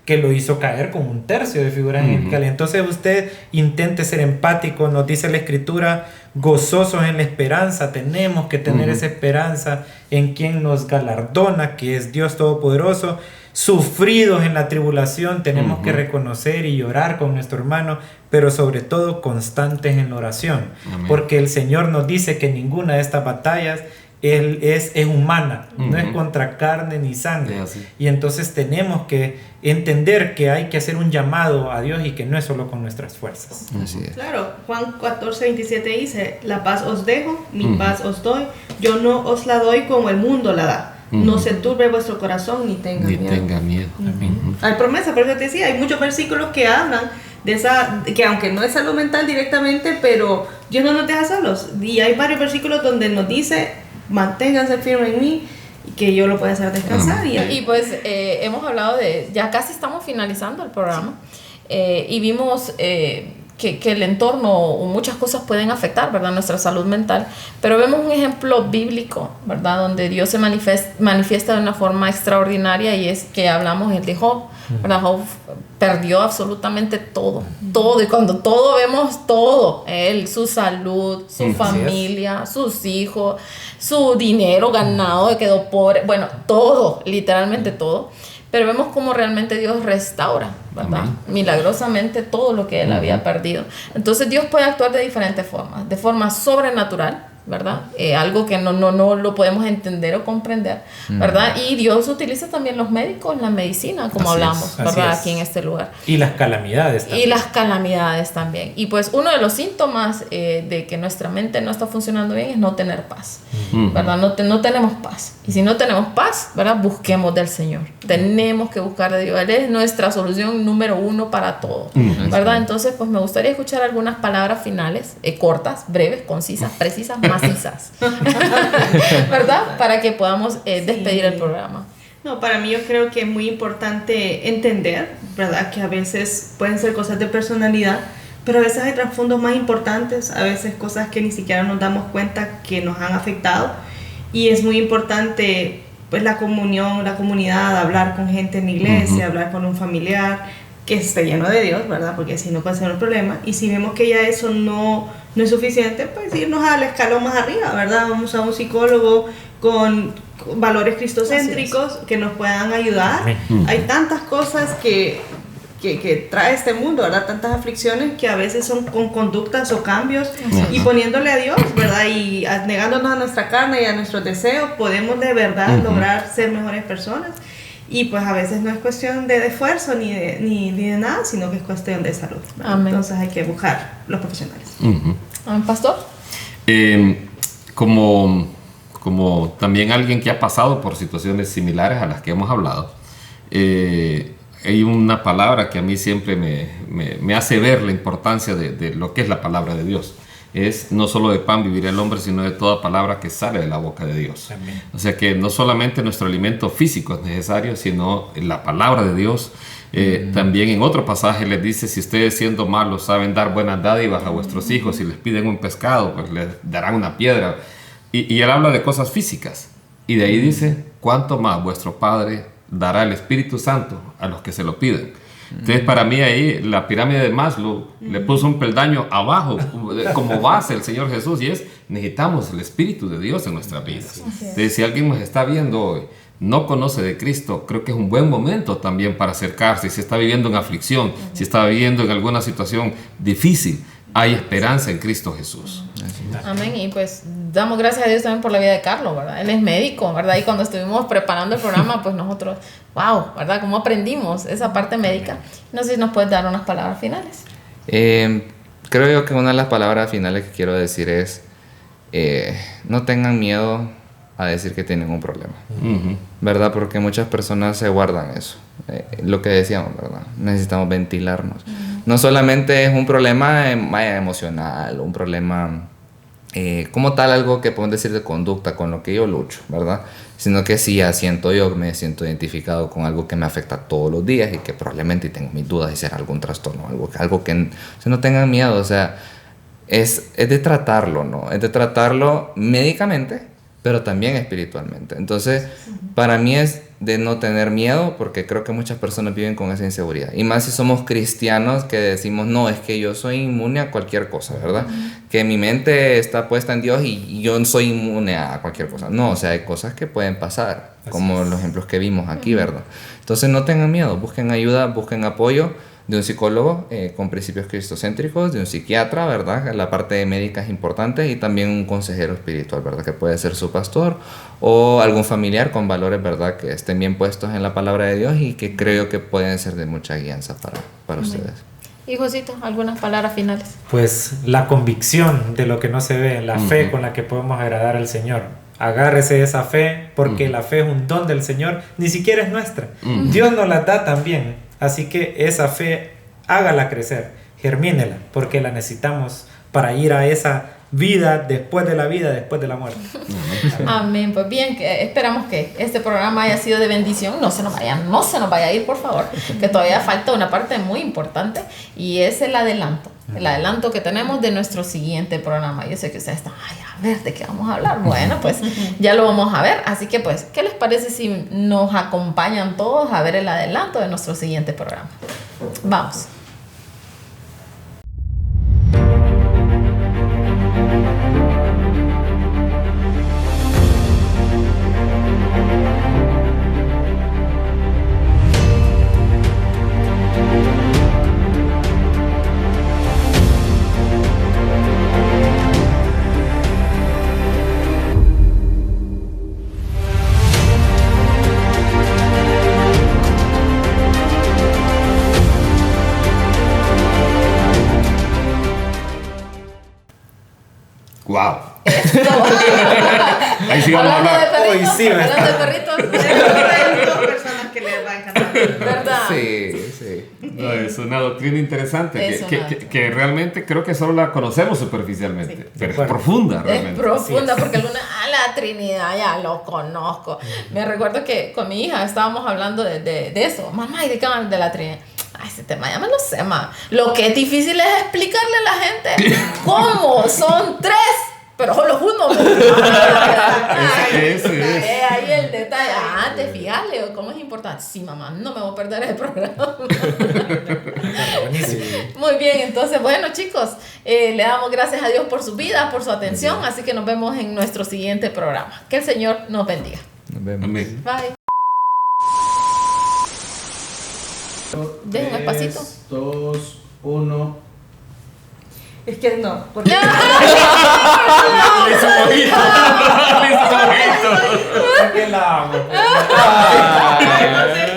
que lo hizo caer con 1/3 de figuras angelicales. Entonces usted intente ser empático, nos dice la escritura, gozosos en la esperanza. Tenemos que tener esa esperanza en quien nos galardona, que es Dios Todopoderoso. Sufridos en la tribulación, tenemos que reconocer y llorar con nuestro hermano, pero sobre todo constantes en la oración. Porque el Señor nos dice que ninguna de estas batallas es humana, no es contra carne ni sangre. Y entonces tenemos que entender que hay que hacer un llamado a Dios y que no es solo con nuestras fuerzas. Claro, Juan 14:27 dice: la paz os dejo, mi paz os doy, yo no os la doy como el mundo la da. No se turbe vuestro corazón ni tenga miedo. Hay promesa, por eso te decía, hay muchos versículos que hablan de esa, que aunque no es salud mental directamente, pero Dios no nos deja solos. Y hay varios versículos donde nos dice: manténganse firmes en mí, y que yo lo pueda hacer descansar. Y pues hemos hablado de, ya casi estamos finalizando el programa, y vimos que el entorno o muchas cosas pueden afectar, ¿verdad?, nuestra salud mental, pero vemos un ejemplo bíblico, ¿verdad?, donde Dios se manifiesta de una forma extraordinaria, y es que hablamos de Job, ¿verdad? Job perdió absolutamente todo, y cuando todo vemos todo, él, su salud, su familia, sus hijos, su dinero ganado, quedó pobre, bueno, todo, literalmente todo. Pero vemos cómo realmente Dios restaura, ¿verdad? Milagrosamente todo lo que él había perdido. Entonces Dios puede actuar de diferentes formas. De forma sobrenatural, ¿verdad? Algo que no lo podemos entender o comprender, ¿verdad? Y Dios utiliza también los médicos, la medicina, como hablamos, ¿verdad? Aquí en este lugar. Y las calamidades también. Y pues uno de los síntomas de que nuestra mente no está funcionando bien es no tener paz, ¿verdad? No tenemos paz. Y si no tenemos paz, ¿verdad? Busquemos del Señor. Tenemos que buscar de Dios. Él es nuestra solución número 1 para todo, ¿verdad? Entonces, pues me gustaría escuchar algunas palabras finales, cortas, breves, concisas, precisas, macizas, ¿verdad? Para que podamos despedir el programa. No, para mí yo creo que es muy importante entender, ¿verdad?, que a veces pueden ser cosas de personalidad, pero a veces hay trasfondos más importantes, a veces cosas que ni siquiera nos damos cuenta que nos han afectado, y es muy importante pues la comunión, la comunidad, hablar con gente en la iglesia, hablar con un familiar que esté lleno de Dios, ¿verdad? Porque si no puede ser un problema. Y si vemos que ya eso no es suficiente, pues irnos al escalón más arriba, ¿verdad? Vamos a un psicólogo con valores cristocéntricos que nos puedan ayudar. Hay tantas cosas que trae este mundo, ¿verdad? Tantas aflicciones que a veces son con conductas o cambios, y poniéndole a Dios, ¿verdad? Y negándonos a nuestra carne y a nuestros deseos, podemos de verdad lograr ser mejores personas. Y pues a veces no es cuestión de esfuerzo ni de nada, sino que es cuestión de salud, ¿verdad? Entonces hay que buscar los profesionales. ¿Pastor? Como también alguien que ha pasado por situaciones similares a las que hemos hablado, hay una palabra que a mí siempre me hace ver la importancia de lo que es la palabra de Dios. Es: no solo de pan vivirá el hombre, sino de toda palabra que sale de la boca de Dios. Amén. O sea que no solamente nuestro alimento físico es necesario, sino la palabra de Dios. También en otro pasaje les dice: si ustedes, siendo malos, saben dar buenas dádivas a vuestros hijos, y les piden un pescado, pues les darán una piedra. Y él habla de cosas físicas, y de ahí dice: cuánto más vuestro Padre dará el Espíritu Santo a los que se lo piden. Entonces, para mí ahí la pirámide de Maslow le puso un peldaño abajo como base el Señor Jesús, y es: necesitamos el Espíritu de Dios en nuestras vidas. Entonces, si alguien nos está viendo hoy, no conoce de Cristo, creo que es un buen momento también para acercarse. Si está viviendo en aflicción, si está viviendo en alguna situación difícil, hay esperanza en Cristo Jesús. Amén. Y pues damos gracias a Dios también por la vida de Carlos, ¿verdad? Él es médico, ¿verdad? Y cuando estuvimos preparando el programa, pues nosotros, wow, ¿verdad? ¿Cómo aprendimos esa parte médica? No sé si nos puedes dar unas palabras finales. Creo yo que una de las palabras finales que quiero decir es: no tengan miedo a decir que tienen un problema, ¿verdad? Porque muchas personas se guardan eso. Lo que decíamos, ¿verdad? Necesitamos ventilarnos. No solamente es un problema emocional, un problema como tal, algo que podemos decir de conducta, con lo que yo lucho, ¿verdad? Sino que sí, me siento identificado con algo que me afecta todos los días, y que probablemente tengo mis dudas de si será algún trastorno, algo que no tengan miedo. O sea, es de tratarlo, ¿no? Es de tratarlo médicamente, pero también espiritualmente. Entonces, para mí es de no tener miedo, porque creo que muchas personas viven con esa inseguridad. Y más si somos cristianos, que decimos: no, es que yo soy inmune a cualquier cosa, ¿verdad? Que mi mente está puesta en Dios y yo soy inmune a cualquier cosa. No, o sea, hay cosas que pueden pasar, como los ejemplos que vimos aquí, ¿verdad? Entonces, no tengan miedo, busquen ayuda, busquen apoyo. de un psicólogo con principios cristocéntricos, de un psiquiatra, ¿verdad? La parte médica es importante, y también un consejero espiritual, ¿verdad? Que puede ser su pastor o algún familiar con valores, ¿verdad? Que estén bien puestos en la palabra de Dios y que creo que pueden ser de mucha guianza para ustedes. Y Josito, algunas palabras finales. Pues la convicción de lo que no se ve, la fe con la que podemos agradar al Señor. Agárrese de esa fe, porque la fe es un don del Señor, ni siquiera es nuestra. Dios nos la da también, así que esa fe hágala crecer, germínela, porque la necesitamos para ir a esa vida, después de la muerte. Amén. Pues bien, esperamos que este programa haya sido de bendición. No se nos vaya a ir, por favor, que todavía falta una parte muy importante, y es el adelanto que tenemos de nuestro siguiente programa. Yo sé que ustedes están, a ver, ¿de qué vamos a hablar? Bueno, pues ya lo vamos a ver. Así que pues, ¿qué les parece si nos acompañan todos a ver el adelanto de nuestro siguiente programa? Vamos. ¡Wow! Ahí sí vamos a hablar. Hablando de perritos. Hay dos personas que les va a encantar. ¿Verdad? Sí. No, es una doctrina interesante que realmente creo que solo la conocemos superficialmente, pero es profunda realmente. Es profunda, porque la Trinidad ya lo conozco. Me recuerdo que con mi hija estábamos hablando de eso. Mamá, ¿y de qué hablan de la Trinidad? Ese tema ya me lo sé, ma. Lo que es difícil es explicarle a la gente cómo son tres, pero solo uno. Ahí el detalle. Te fijas, Leo, cómo es importante. Sí, mamá, no me voy a perder el programa. Muy bien, entonces, bueno, chicos, le damos gracias a Dios por su vida, por su atención. Así que nos vemos en nuestro siguiente programa. Que el Señor nos bendiga. Nos vemos. Amén. Bye. Dejen el pasito. 2, 1. Es que no, porque Le hizo mojito. Es que la amo.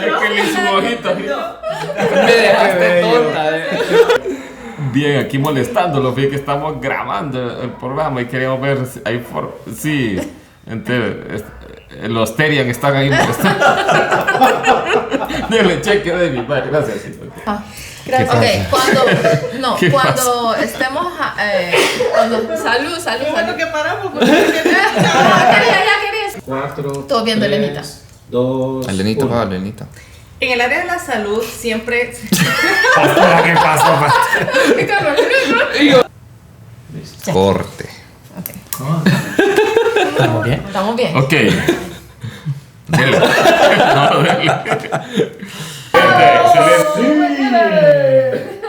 Es que le hizo mojito. Me dejaste tonta. Bien, aquí molestándolo, vi que estamos grabando el programa y queríamos ver si hay sí, los Terian están ahí molestando. Denle cheque, David. Vale, gracias. Gracias. Ok, cuando estemos salud. bueno que paramos. Ya querías. 4. Todo bien, Elenita. 2. Elenita, va, Elenita. En el área de la salud siempre. ¿Qué pasó? Corte. ¿Estamos bien? Estamos bien. Ok. Dele. No, dele. Excelente.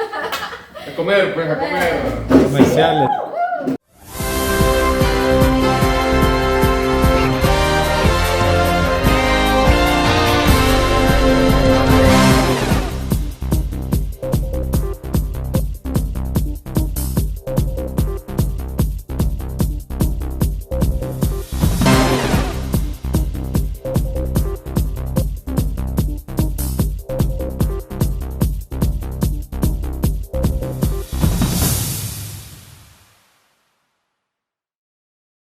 A comer, pues, a comer. Comerciales.